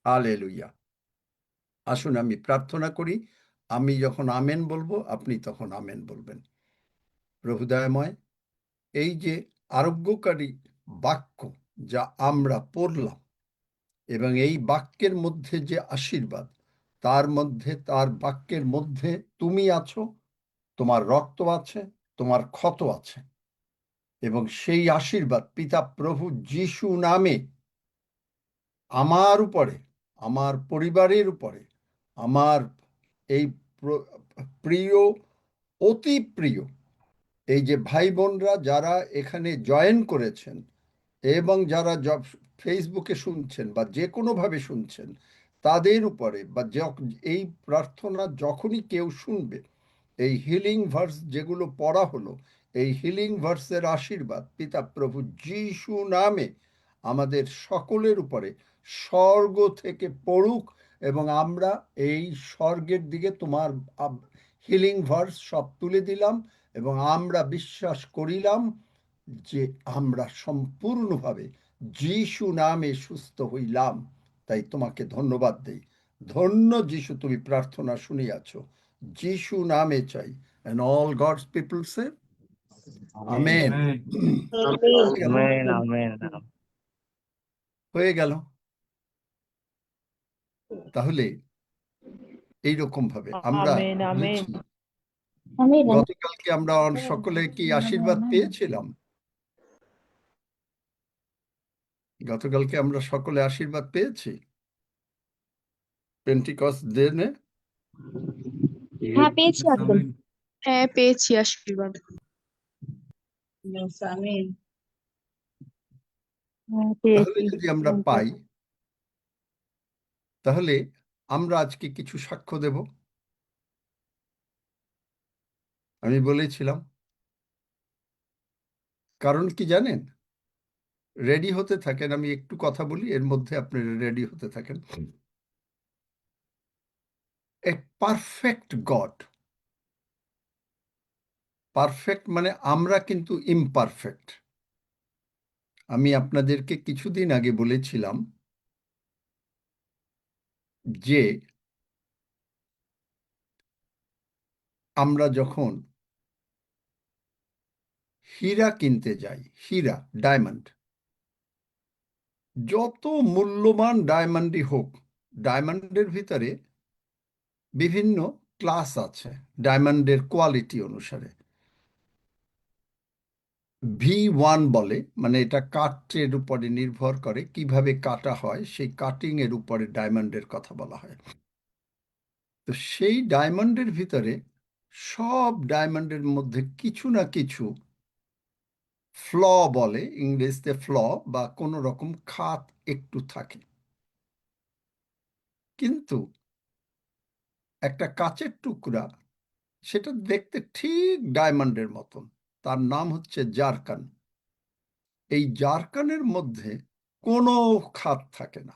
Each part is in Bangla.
হালেলুয়া। আসুন আমি প্রার্থনা করি, আমি যখন আমেন বলবো আপনি তখন আমেন বলবেন। প্রভু দয়াময়, এই যে আরোগ্যকারী বাক্য যা আমরা পড়লাম এবং এই বাক্যের মধ্যে যে আশীর্বাদ, তার বাক্যের মধ্যে তুমি আছো, তোমার রক্ত আছে, তোমার ক্ষত আছে, এবং সেই আশীর্বাদ পিতা প্রভু যিশু নামে আমার উপরে, আমার পরিবারের উপরে, আমার এই প্রিয়, অতি প্রিয় এই যে ভাই বোনরা যারা এখানে জয়েন করেছেন এবং যারা ফেসবুকে শুনছেন বা যে কোনোভাবে শুনছেন, তাদের উপরে বা এই প্রার্থনা যখনই কেউ শুনবে, এই হিলিং ভার্স যেগুলো পড়া হলো, এই হিলিং ভার্সের আশীর্বাদ পিতা প্রভু যিশু নামে আমাদের সকলের উপরে স্বর্গ থেকে পড়ুক, এবং আমরা এই স্বর্গের দিকে তোমার হিলিং ভার্স সব তুলে দিলাম, এবং আমরা বিশ্বাস করিলাম যে আমরা সম্পূর্ণভাবে যিশু নামে সুস্থ হইলাম। তাই তোমাকে ধন্যবাদ দেই। ধন্য যিশু, তুমি প্রার্থনা শুনিয়াছ, যিশু নামে চাই। And all God's people say, Amen. Amen, amen. হয়ে গেল। তাহলে এইরকম ভাবে আমরা আমেন, আমেন। গতকালকে আমরা সকলে কি আশীর্বাদ পেয়েছিলাম? গতকালকে আমরা সকলে আশীর্বাদ পেয়েছি পেন্টিকস্ট দিনে। হ্যাঁ, পেয়েছি একদম। হ্যাঁ, পেয়েছি আশীর্বাদ। হ্যাঁ, তাহলে পেয়েছি। যদি আমরা পাই, তাহলে আমরা আজকে কিছু সাক্ষ্য দেব। আমি বলেছিলাম, কারণ কি জানেন? রেডি হতে থাকেন, আমি একটু কথা বলি, এর মধ্যে আপনারা রেডি হতে থাকেন। এ পারফেক্ট গড, পারফেক্ট মানে আমরা কিন্তু ইমপারফেক্ট। আমি আপনাদেরকে কিছুদিন আগে বলেছিলাম যে আমরা যখন হীরা কিনতে যাই, হীরা, ডায়মন্ড, যত মূল্যবান ডায়মন্ডই হোক, ডায়মন্ডের ভিতরে বিভিন্ন ক্লাস আছে ডায়মন্ডের কোয়ালিটি অনুসারে। V1 বলে, মানে এটা কাটের উপরে নির্ভর করে, কিভাবে কাটা হয় সেই কাটিং এর উপরে ডায়মন্ডের কথা বলা হয়। তো সেই ডায়মন্ডের ভিতরে, সব ডায়মন্ডের মধ্যে কিছু না কিছু ফ্ল বলে, ইংরেজিতে ফ্ল, বা কোনো রকম খাত একটু থাকে। কিন্তু একটা কাচের টুকরা, সেটা দেখতে ঠিক ডায়মন্ডের মতন, তার নাম হচ্ছে জারকান। এই জারকানের মধ্যে কোনো খাত থাকে না,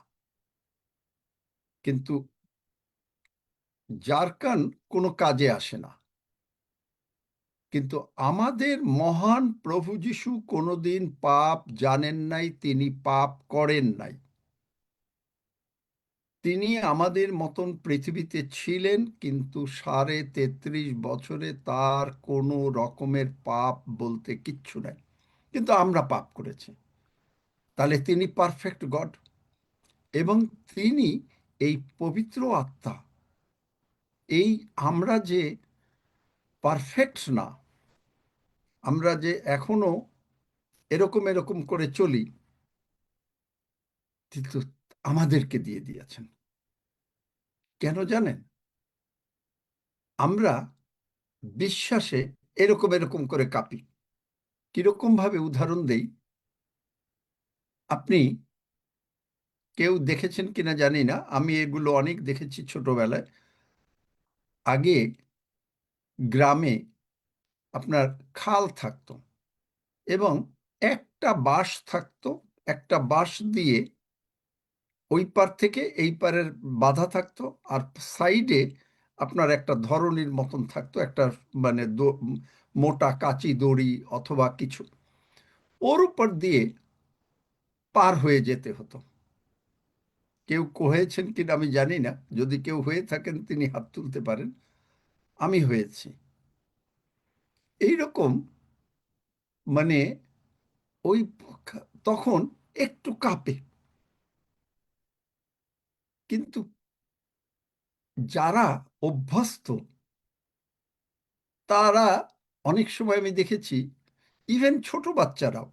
কিন্তু জারকান কোনো কাজে আসে না। কিন্তু আমাদের মহান প্রভু যিশু কোনোদিন পাপ জানেন নাই, তিনি পাপ করেন নাই। তিনি আমাদের মতন পৃথিবীতে ছিলেন, কিন্তু 33.5 বছরে তার কোনো রকমের পাপ বলতে কিচ্ছু নাই, কিন্তু আমরা পাপ করেছি। তাহলে তিনি পারফেক্ট গড, এবং তিনি এই পবিত্র আত্মা, এই আমরা যে পারফেক্ট না, আমরা যে এখনো এরকম এরকম করে চলি, কিন্তু আমাদেরকে দিয়ে দিয়েছেন। কেন জানেন? আমরা বিশ্বাসে এরকম এরকম করে কাঁপি। কিরকম ভাবে উদাহরণ দেই, আপনি কেউ দেখেছেন কিনা জানি না, আমি এগুলো অনেক দেখেছি ছোটবেলায়। আগে গ্রামে আপনার খাল থাকতো, এবং একটা বাঁশ থাকতো, একটা বাঁশ দিয়ে ওই পার থেকে এই পারের বাধা থাকতো, আর সাইডে আপনার একটা ধরনীর মতন থাকতো, একটা মানে মোটা কাঁচি দড়ি অথবা কিছু, ওর উপর দিয়ে পার হয়ে যেতে হতো। কেউ হয়েছেন কিনা আমি জানি না, যদি কেউ হয়ে থাকেন তিনি হাত তুলতে পারেন। আমি হয়েছি এইরকম, মানে ওই তখন একটু কাঁপে, কিন্তু যারা অভ্যস্ত তারা, অনেক সময় আমি দেখেছি ইভেন ছোট বাচ্চারাও,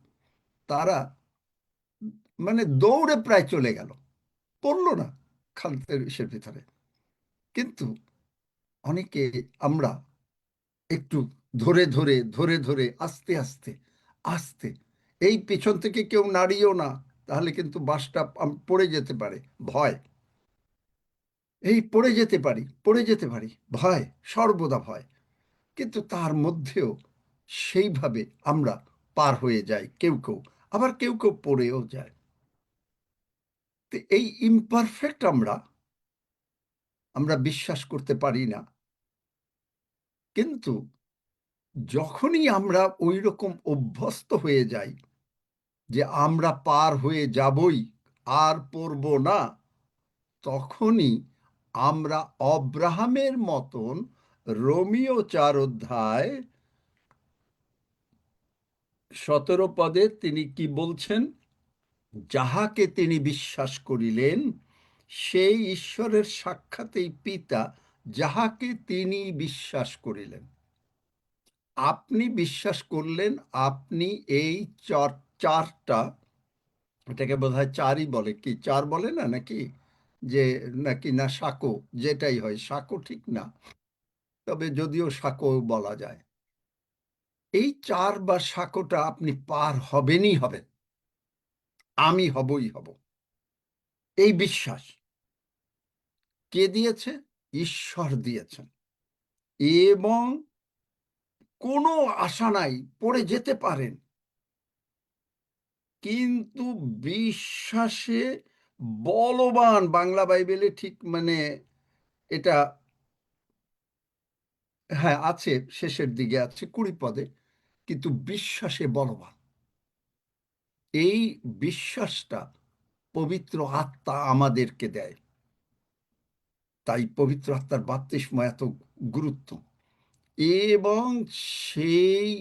তারা মানে দৌড়ে প্রায় চলে গেল, পড়লো না খালতের ইসের ভিতরে। কিন্তু অনেকে আমরা একটু ধরে ধরে ধরে ধরে আস্তে আস্তে আস্তে, এই পেছন থেকে কেউ নাড়িও না, তাহলে কিন্তু বাসটা পড়ে যেতে পারে, ভয়, এই পড়ে যেতে পারি পড়ে যেতে পারি, ভয়, সর্বদা ভয়। কিন্তু তার মধ্যেও সেইভাবে আমরা পার হয়ে যাই, কেউ কেউ, আবার কেউ কেউ পড়েও যায়। তো এই ইমপারফেক্ট আমরা আমরা বিশ্বাস করতে পারি না, কিন্তু যখনই আমরা ওই রকম অভ্যস্ত হয়ে যাই যে আমরা পার হয়ে যাবই, আর পড়ব না, তখনই আমরা অব্রাহামের মতন রোমিও 4 অধ্যায় 17 পদে তিনি কি বলছেন, যাহাকে তিনি বিশ্বাস করিলেন সেই ঈশ্বরের সাক্ষাতেই পিতা, যাহাকে তিনি বিশ্বাস করিলেন। আপনি বিশ্বাস করলেন, আপনি এই চারটা, এটাকে বোধহয় চারই বলে, কি চার বলে না নাকি, যে নাকি না সাঁকো, যেটাই হয়, সাঁকো ঠিক না, তবে যদিও সাঁকো বলা যায়, এই চার বা সাঁকোটা আপনি পার হবেনই হবেন, আমি হবই হব, এই বিশ্বাস কে দিয়েছে? ঈশ্বর দিয়েছেন। এবং কোনো আশা নাই, পড়ে যেতে পারেন, কিন্তু বিশ্বাসে বলবান, বাংলা বাইবেলে ঠিক মানে এটা, হ্যাঁ আছে, শেষের দিকে আছে 20 পদে, কিন্তু বিশ্বাসে বলবান। এই বিশ্বাসটা পবিত্র আত্মা আমাদেরকে দেয়, তাই পবিত্র আত্মার বাপ্তিস্ম এত গুরুত্ব। এবং সেই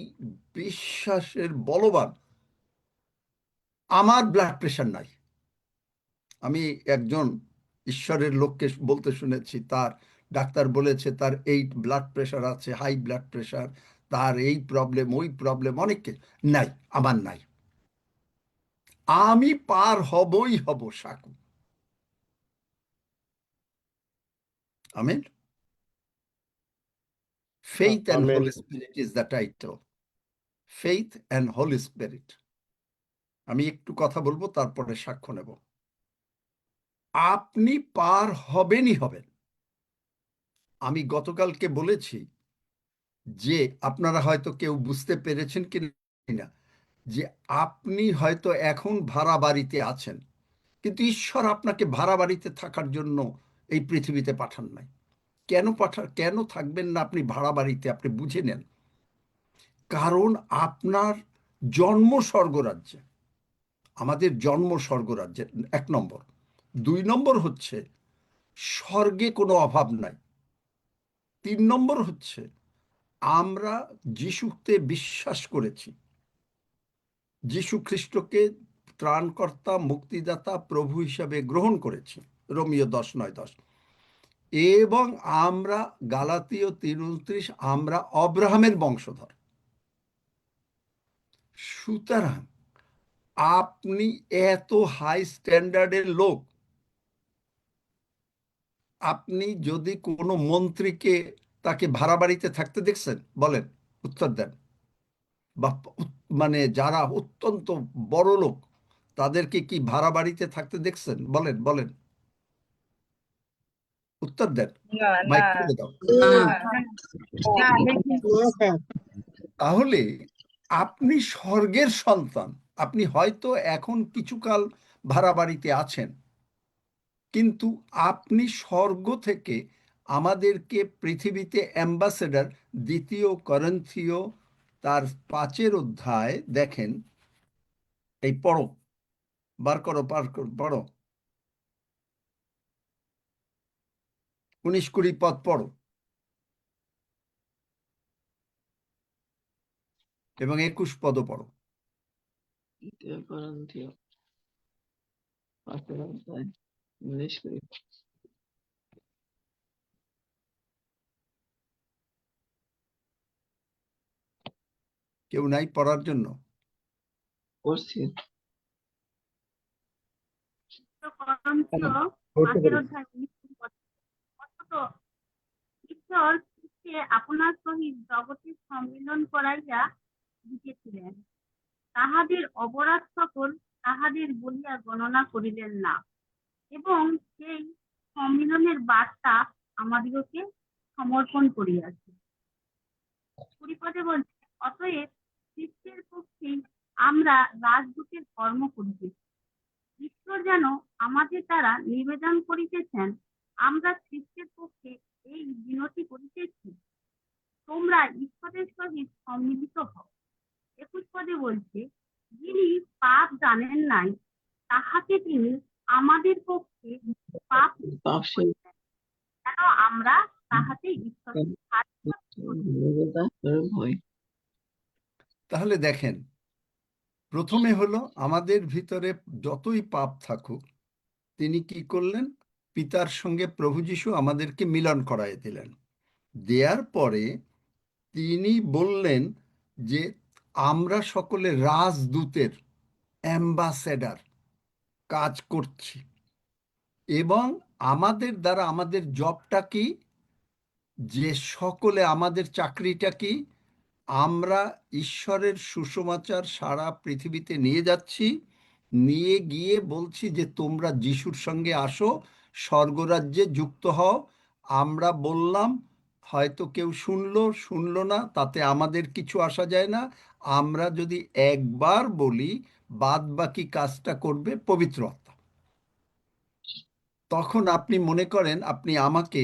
বিশ্বাসের বলবান, আমার ব্লাড প্রেশার নাই, আমি একজন ঈশ্বরের লোককে বলতে শুনেছি, তার ডাক্তার বলেছে তার এই ব্লাড প্রেশার আছে, হাই ব্লাড প্রেশার, তার এই প্রবলেম ওই প্রবলেম, অনেককে নাই, আমার নাই, আমি পার হবই হব সাকু। Amen. Faith and Amen. Holy Spirit is the title. Faith and Holy Spirit. আমি একটু কথা বলবো, তারপরে সাক্ষ্য নেব। আপনি পার হবেনই হবেন। আমি গতকালকে বলেছি যে আপনারা হয়তো কেউ বুঝতে পেরেছেন কি না, যে আপনি হয়তো এখন ভাড়া বাড়িতে আছেন, কিন্তু ঈশ্বর আপনাকে ভাড়া বাড়িতে থাকার জন্য এই পৃথিবীতে পাঠান নাই। কেন থাকবেন না আপনি ভাড়া বাড়িতে? আপনি বুঝে নেন, কারণ আপনার জন্ম স্বর্গরাজ্যে, আমাদের জন্ম স্বর্গরাজ্যে, 1 নম্বর। 2 নম্বর হচ্ছে স্বর্গে কোনো অভাব নাই। 3 নম্বর হচ্ছে আমরা যিশুতে বিশ্বাস করেছি, যিশু খ্রিস্টকে ত্রাণকর্তা, মুক্তিদাতা, প্রভু হিসাবে গ্রহণ করেছি, রোমিও 10:9-10। এবং আমরা গালাতীয় 3:29, আমরা অব্রাহামের বংশধর। সুতরাং আপনি এত হাই স্ট্যান্ডার্ডের লোক, আপনি যদি কোনো মন্ত্রীকে তাকে ভাড়া বাড়িতে থাকতে দেখছেন? বলেন, উত্তর দেন। বা মানে যারা অত্যন্ত বড় লোক, তাদেরকে কি ভাড়া বাড়িতে থাকতে দেখছেন? বলেন বলেন, উত্তর দেন, মাইক খুলে দাও। তাহলে আপনি স্বর্গের সন্তান। আপনি হয়তো এখন কিছুকাল ভাড়া বাড়িতে আছেন, কিন্তু আপনি স্বর্গ থেকে আমাদেরকে পৃথিবীতে অ্যাম্বাসেডর, 2 করিন্থীয় তার 5 অধ্যায় দেখেন, এই পড়ো, বার করো, পড়ো। 19-20 পদ পড়ো এবং 21 পদও পড়ো। দ্বিতীয় করন্থীয় 5 অধ্যায় 19-20। কেউ নাই পড়ার জন্য? পড়ছি। করন্থীয় পড়তে 5 পারি। অধ্যায় 19 পদ। অথচ ঈশ্বর খ্রীষ্টে আপনার সহিত জগতের সম্মিলন করাইয়া দিতেছিলেন, তাহাদের অপরাধ সকল তাহাদের বলিয়া গণনা করিলেন না, এবং সেই সম্মিলনের বার্তা আমাদিগকে সমর্পণ করিয়াছে। 20 পদে বলছে, অতএব খ্রিস্টের পক্ষেই আমরা রাজদূতের কর্ম করিতেছি। ঈশ্বর যেন আমাদের দ্বারা নিবেদন করিতেছেন, আমরা খ্রিস্টের পক্ষে এই বিনতি করিতেছি, তোমরা ঈশ্বরের সহিত সম্মিলিত হও। 21 পদে বলছে, যিনি পাপ জানেন নাই, তাহাকে তিনি আমাদের পক্ষে পাপ পাপ সেই যেন আমরা তাহাতে ঈশ্বরের মর্যাদা স্বরূপ হই। তাহলে দেখেন, প্রথমে হলো আমাদের ভিতরে যতই পাপ থাকুক, তিনি কি করলেন? পিতার সঙ্গে প্রভু যীশু আমাদেরকে মিলন করায় দিলেন। দেওয়ার পরে তিনি বললেন যে আমরা সকলে রাজদূতের অ্যাম্বাসেডার কাজ করছি, এবং আমাদের দ্বারা আমাদের জবটা কি? যে সকলে আমাদের চাকরিটা কি? আমরা ঈশ্বরের সুসমাচার সারা পৃথিবীতে নিয়ে যাচ্ছি, নিয়ে গিয়ে বলছি যে তোমরা যিশুর সঙ্গে আসো, স্বর্গরাজ্যে যুক্ত হও। আমরা বললাম, হয়তো কেউ শুনলো না, তাতে আমাদের কিছু আসা যায় না। আমরা যদি একবার বলি, বাদ বাকি কাজটা করবে পবিত্র আত্মা। তখন আপনি মনে করেন আপনি আমাকে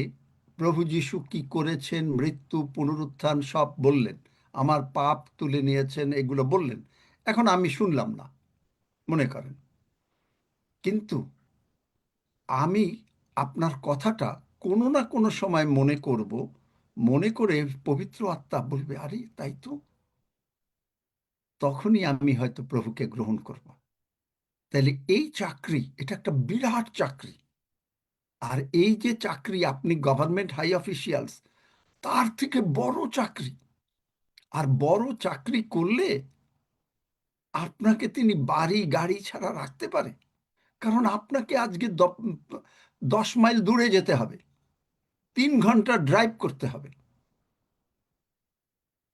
প্রভু যীশু কি করেছেন, মৃত্যু পুনরুত্থান সব বললেন, আমার পাপ তুলে নিয়েছেন, এগুলো বললেন। এখন আমি শুনলাম না মনে করেন, কিন্তু আমি আপনার কথাটা কোনো না কোনো সময় মনে করব, মনে করে পবিত্র আত্মা বলবে, আরে তাই তো, তখনই আমি হয়তো প্রভুকে গ্রহণ করব। তাহলে এই চাকরি, এটা একটা বিরাট চাকরি। আর এই যে চাকরি, আপনি গভর্নমেন্ট হাই অফিসিয়ালস, তার থেকে বড় চাকরি। আর বড় চাকরি করলে আপনাকে তিনি বাড়ি গাড়ি ছাড়া রাখতে পারে, কারণ আপনাকে আজকে 10 মাইল দূরে যেতে হবে, 3 ঘন্টা ড্রাইভ করতে হবে।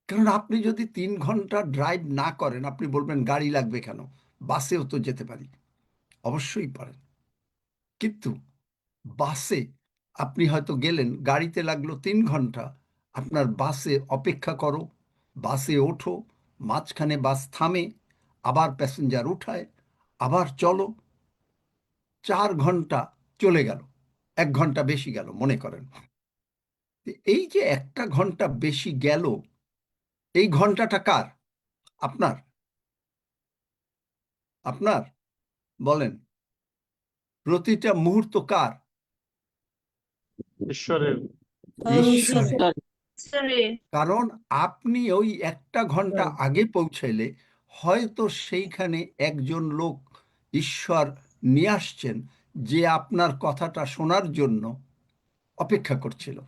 কারণ আপনি যদি 3 ঘন্টা ড্রাইভ না করেন, আপনি বলবেন গাড়ি লাগবে কেন, বাসেও তো যেতে পারি। অবশ্যই পারেন, কিন্তু বাসে আপনি হয়তো গেলেন, গাড়িতে লাগলো 3 ঘন্টা, আপনার বাসে অপেক্ষা করো, বাসে ওঠো, মাঝখানে বাস থামে, আবার প্যাসেঞ্জার উঠায়, আবার চলো, 4 ঘন্টা চলে গেল, 1 ঘন্টা বেশি গেল মনে করেন। এই যে 1টা ঘন্টা বেশি গেল, এই ঘন্টাটা কার? আপনার? আপনার? বলেন, প্রতিটা মুহূর্ত কার? ঈশ্বরের। ঈশ্বরের। ঈশ্বর কারণ আপনি ওই 1টা ঘন্টা আগে পৌঁছাইলে হয়তো সেইখানে একজন লোক ঈশ্বর নিয়ে আসছেন, যে আপনার কথাটা শোনার জন্য অপেক্ষা করছিল,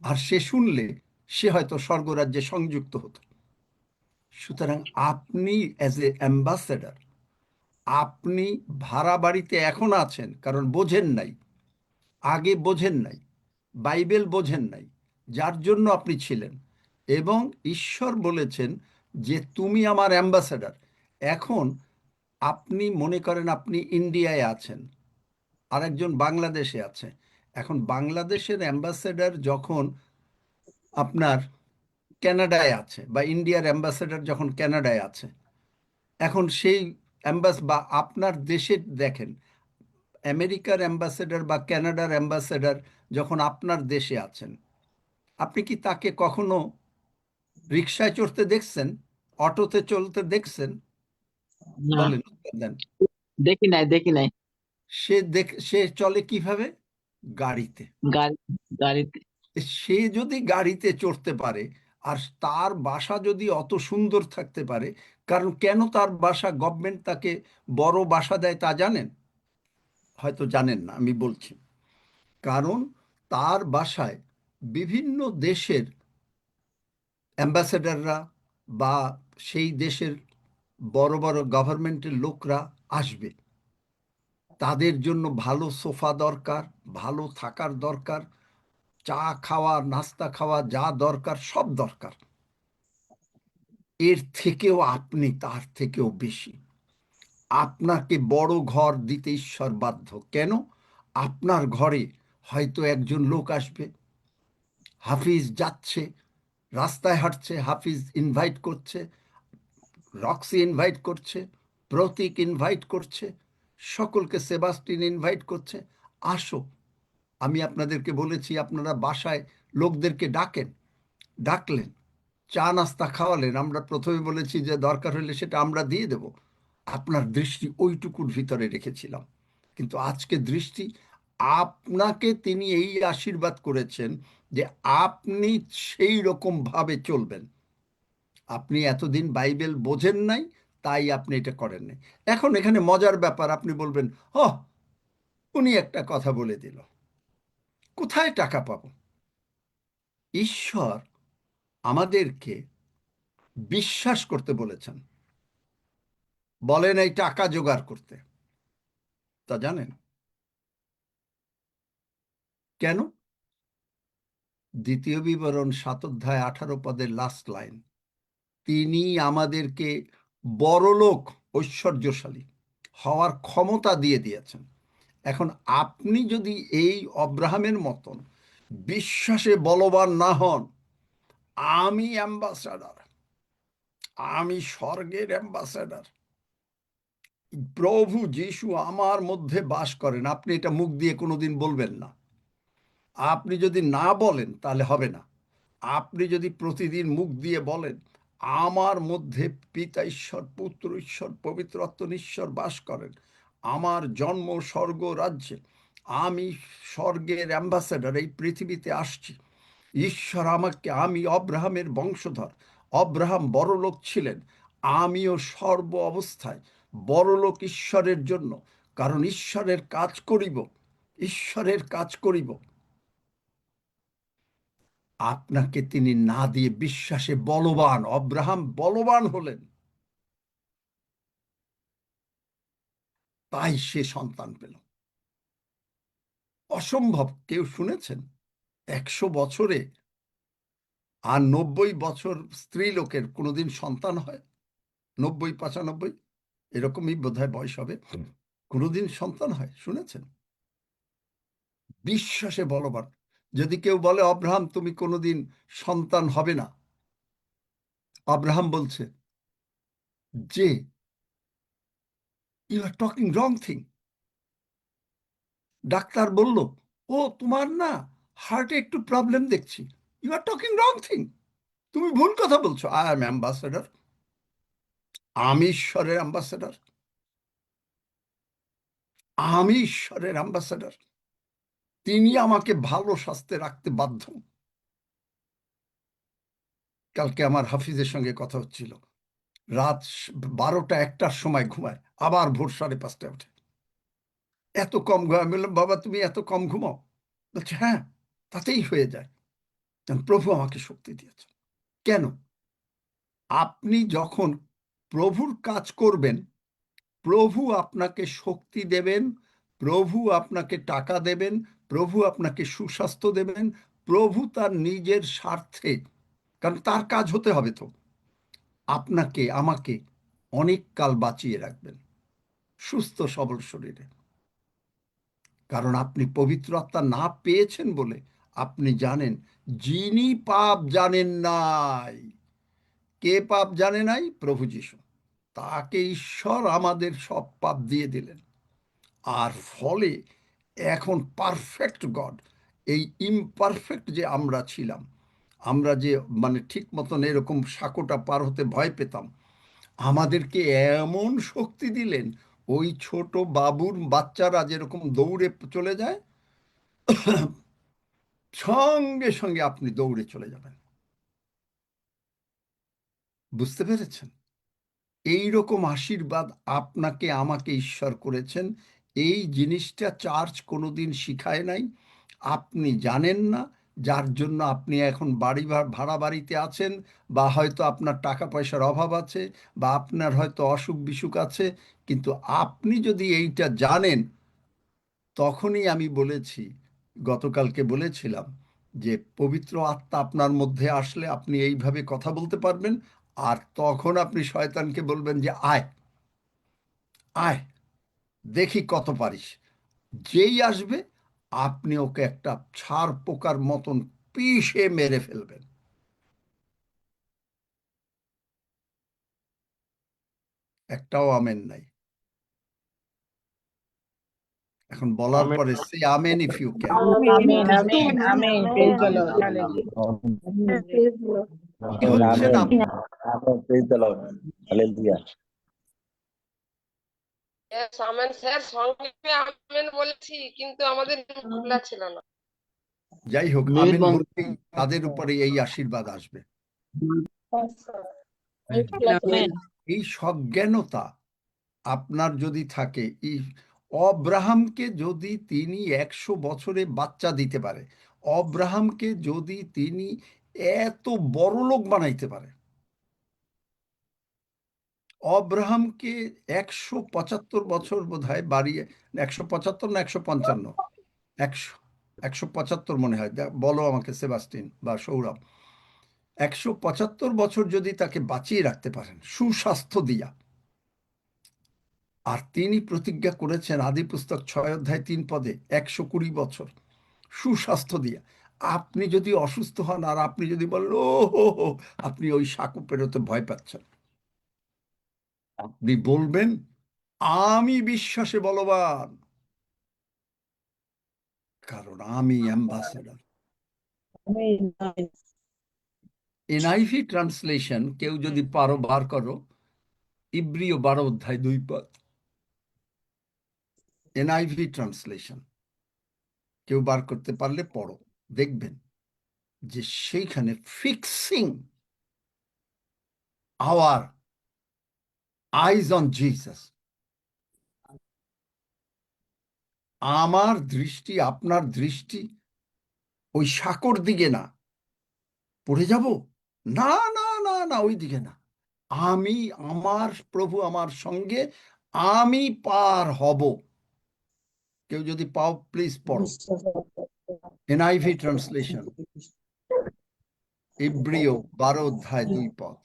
আর সে শুনলে সে হয়তো স্বর্গরাজ্যে সংযুক্ত হতো। সুতরাং আপনি অ্যাজ এ অ্যাম্বাসেডার, আপনি ভাড়া বাড়িতে এখন আছেন কারণ বোঝেন নাই, আগে বোঝেন নাই, বাইবেল বোঝেন নাই, যার জন্য আপনি ছিলেন। এবং ঈশ্বর বলেছেন যে তুমি আমার অ্যাম্বাসেডার। এখন আপনি মনে করেন আপনি ইন্ডিয়ায় আছেন, আরেকজন বাংলাদেশে আছে। এখন বাংলাদেশের অ্যাম্বাসেডার যখন আপনার কানাডায় আছে, বা ইন্ডিয়ার অ্যাম্বাসেডার যখন কানাডায় আছে, এখন সেই বা আপনার দেশে দেখেন, আমেরিকার অ্যাম্বাসেডার বা কানাডার অ্যাম্বাসেডার যখন আপনার দেশে আছেন, আপনি কি তাকে কখনো রিকশায় চড়তে দেখছেন, অটোতে চলতে দেখছেন? না, বলেন, উত্তর দেন। দেখি নাই। সে চলে কিভাবে? গাড়িতে। গাড়িতে সে যদি গাড়িতে চড়তে পারে আর তার বাসা যদি অত সুন্দর থাকতে পারে, কারণ কেন তার বাসা গভর্নমেন্ট তাকে বড় বাসা দেয় তা জানেন? হয়তো জানেন না, আমি বলছি। কারণ তার বাসায় বিভিন্ন দেশের অ্যাম্বাসেডাররা বা সেই দেশের বড় বড় গভর্নমেন্টের লোকরা আসবে। তাদের জন্য ভালো সোফা দরকার, ভালো থাকার দরকার, চা খাওয়া, নাস্তা খাওয়া, যা দরকার সব দরকার। এর থেকেও আপনি তার থেকেও বেশি। আপনাকে বড় ঘর দিতে ঈশ্বর বাধ্য। কেন? আপনার ঘরে হয়তো একজন লোক আসবে, হাফিজ যাচ্ছে, রাস্তায় হাঁটছে, হাফিজ ইনভাইট করছে, রক্সি ইনভাইট করছে, প্রতীক ইনভাইট করছে, সকলকে, সেবাস্টিন ইনভাইট করছে, আসো। আমি আপনাদেরকে বলেছি আপনারা বাসায় লোকদেরকে ডাকলেন, চা নাস্তা খাওয়ালেন। আমরা প্রথমে বলেছি যে দরকার হলে সেটা আমরা দিয়ে দেব। আপনার দৃষ্টি ওইটুকুর ভিতরে রেখেছিলাম, কিন্তু আজকে দৃষ্টি আপনাকে তিনি এই আশীর্বাদ করেছেন যে আপনি সেই রকম ভাবে চলবেন। আপনি এতদিন বাইবেল বোঝেন নাই, তাই আপনি এটা করেন নাই। এখন এখানে মজার ব্যাপার, আপনি বলবেন, উনি একটা কথা বলে দিল, কোথায় টাকা পাবো? ঈশ্বর আমাদেরকে বিশ্বাস করতে বলেছেন, বলেন এই টাকা জোগাড় করতে। তা জানেন কেন? দ্বিতীয় বিবরণ 7 অধ্যায় 18 পদের লাস্ট লাইন, তিনি আমাদেরকে বড়লোক, ঐশ্বর্যশালী হওয়ার ক্ষমতা দিয়ে দিয়েছেন। এখন আপনি যদি এই অব্রাহামের মতন বিশ্বাসে বলবান না হন, আমি অ্যাম্বাসাডার, আমি স্বর্গের অ্যাম্বাসাডার, প্রভু যিশু আমার মধ্যে বাস করেন, আপনি এটা মুখ দিয়ে কোনোদিন বলবেন না। আপনি যদি না বলেন তাহলে হবে না। আপনি যদি প্রতিদিন মুখ দিয়ে বলেন, আমার মধ্যে পিতা ঈশ্বর, পুত্র ঈশ্বর, পবিত্র আত্মা ঈশ্বর বাস করেন, আমার জন্ম স্বর্গ রাজ্যে, আমি স্বর্গের অ্যাম্বাসেডর, এই পৃথিবীতে আসছি, ঈশ্বর আমাকে, আমি অব্রাহামের বংশধর, অব্রাহাম বড়লোক ছিলেন, আমিও সর্ব অবস্থায় বড়লোক ঈশ্বরের জন্য, কারণ ঈশ্বরের কাজ করিব, ঈশ্বরের কাজ করিব। আপনাকে তিনি না দিয়ে বিশ্বাসে বলবান, অব্রাহাম বলবান হলেন, তাই সে সন্তান পেল। অসম্ভব। কেউ শুনেছেন 100 বছরে আর 90 বছর স্ত্রী লোকের কোনোদিন সন্তান হয়? 90, 95 এরকমই বোধহয় বয়স হবে, কোনোদিন সন্তান হয় শুনেছেন? বিশ্বাসে বলবান। যদি কেউ বলে অব্রাহাম তুমি কোনোদিন সন্তান হবে না, আব্রাহাম বলছে যে you are talking wrong thing. ডাক্তার বলল, ও তোমার না হার্টে একটু প্রবলেম দেখছি, you are talking wrong thing, তুমি ভুল কথা বলছো। আই এম অ্যাম্বাসেডর, আমি ঈশ্বরের অ্যাম্বাসেডর, আমি ঈশ্বরের অ্যাম্বাসেডর, তিনি আমাকে ভালো স্বাস্থ্যে রাখতে বাধ্য। কালকে আমার হাফিজের সঙ্গে কথা হচ্ছিল, রাত 12টা 1টার সময় ঘুমায়, আবার ভোর 5:30টায় ওঠে। এত কম ঘুমায়? আমি বললাম, বাবা তুমি এত কম ঘুমাও? বলছে হ্যাঁ, তাতেই হয়ে যায়, কারণ প্রভু আমাকে শক্তি দিয়েছে। কেন? আপনি যখন প্রভুর কাজ করবেন, প্রভু আপনাকে শক্তি দেবেন, প্রভু আপনাকে টাকা দেবেন, প্রভু আপনাকে সুস্বাস্থ্য দেবেন, প্রভু তার নিজের স্বার্থে, কারণ তার কাজ হতে হবে, তো আপনাকে আমাকে অনেক কাল বাঁচিয়ে রাখবেন সুস্থ সবল শরীরে। কারণ আপনি পবিত্র আত্মা না পেয়েছেন বলে আপনি জানেন, যিনি পাপ জানেন নাই। কে পাপ জানে নাই? প্রভু যিশু। তাকে ঈশ্বর আমাদের সব পাপ দিয়ে দিলেন, আর ফলে এখন পারফেক্ট গড, এই ইমপারফেক্ট যে আমরা ছিলাম, আমরা যে মানে ঠিক মতন এরকম সাঁকোটা পার হতে ভয় পেতাম, আমাদেরকে এমন শক্তি দিলেন, ওই ছোট বাবুর বাচ্চারা যেরকম দৌড়ে চলে যায়, সঙ্গে সঙ্গে আপনি দৌড়ে চলে যাবেন। বুঝতে পেরেছেন? এই রকম আশীর্বাদ আপনাকে আমাকে ঈশ্বর করেছেন। এই জিনিসটা চার্চ কোনোদিন শিখায় নাই, আপনি জানেন না, যার জন্য আপনি এখন ভাড়া বাড়িতে আছেন, বা হয়তো আপনার টাকা পয়সার অভাব আছে, বা আপনার হয়তো অসুখ বিসুখ আছে। কিন্তু আপনি যদি এইটা জানেন, তখনই আমি বলেছি, গতকালকে বলেছিলাম যে পবিত্র আত্মা আপনার মধ্যে আসলে আপনি এইভাবে কথা বলতে পারবেন। আর তখন আপনি শয়তানকে বলবেন যে আয় আয়, দেখি কত পারিস। যেই আসবে আপনি ওকে একটা ছাড় পোকার মতন পিষে মেরে ফেলবেন। একটাও আমেন নাই। এখন বলার আমেন। পরে say amen if you can. Amen. Amen. Amen. Praise the Lord. কি হচ্ছে না? Praise the Lord. Hallelujah. Yes, amen sir, সংক্ষেপে আমেন বলেছি, কিন্তু আমাদের খোলা ছিল না। যাই হোক, Mute আমেন বন্ধ। বলতেই তাদের উপরে এই আশীর্বাদ আসবে। Amen. এই সজ্ঞানতা আপনার যদি থাকে, এই অব্রাহামকে যদি তিনি 100 বছরে বাচ্চা দিতে পারে, অব্রাহামকে যদি তিনি এত বড় লোক বানাইতে পারে, অব্রাহামকে 175 বছর বোধহয় বাড়িয়ে, 175 না 155, 175 মনে হয়, বলো আমাকে সেবাস্টিন বা সৌরভ। 175 বছর যদি তাকে বাঁচিয়ে রাখতে পারেন সুস্বাস্থ্য দিয়া, আর তিনি প্রতিজ্ঞা করেছেন আদি পুস্তক 6 অধ্যায় 3 পদে 120 বছর সুস্বাস্থ্য দিয়া। আপনি যদি অসুস্থ হন আর আপনি যদি বলেন ও হো হো, আপনি ওই সাঁকো পেরোতে ভয় পাচ্ছেন, আপনি বলবেন আমি বিশ্বাসে বলবান, কারণ আমি অ্যাম্বাসেডর। এনআইভি ট্রান্সলেশন কেউ যদি পারো বার করো, ইব্রিয় 12 অধ্যায় 2 পদ, এনআইভি ট্রান্সলেশন কেউ বার করতে পারলে পড়ো, দেখবেন যে সেইখানে fixing our eyes on Jesus, আমার দৃষ্টি আপনার দৃষ্টি ওই সাঁকোর দিকে না, পড়ে যাব না না না না, ওই দিকে না, আমি আমার প্রভু আমার সঙ্গে, আমি পার হব। কেউ যদি পাও প্লিজ পড়ো এনআইভি ট্রান্সলেশন, ইব্রিয় 12 অধ্যায় 2 পদ।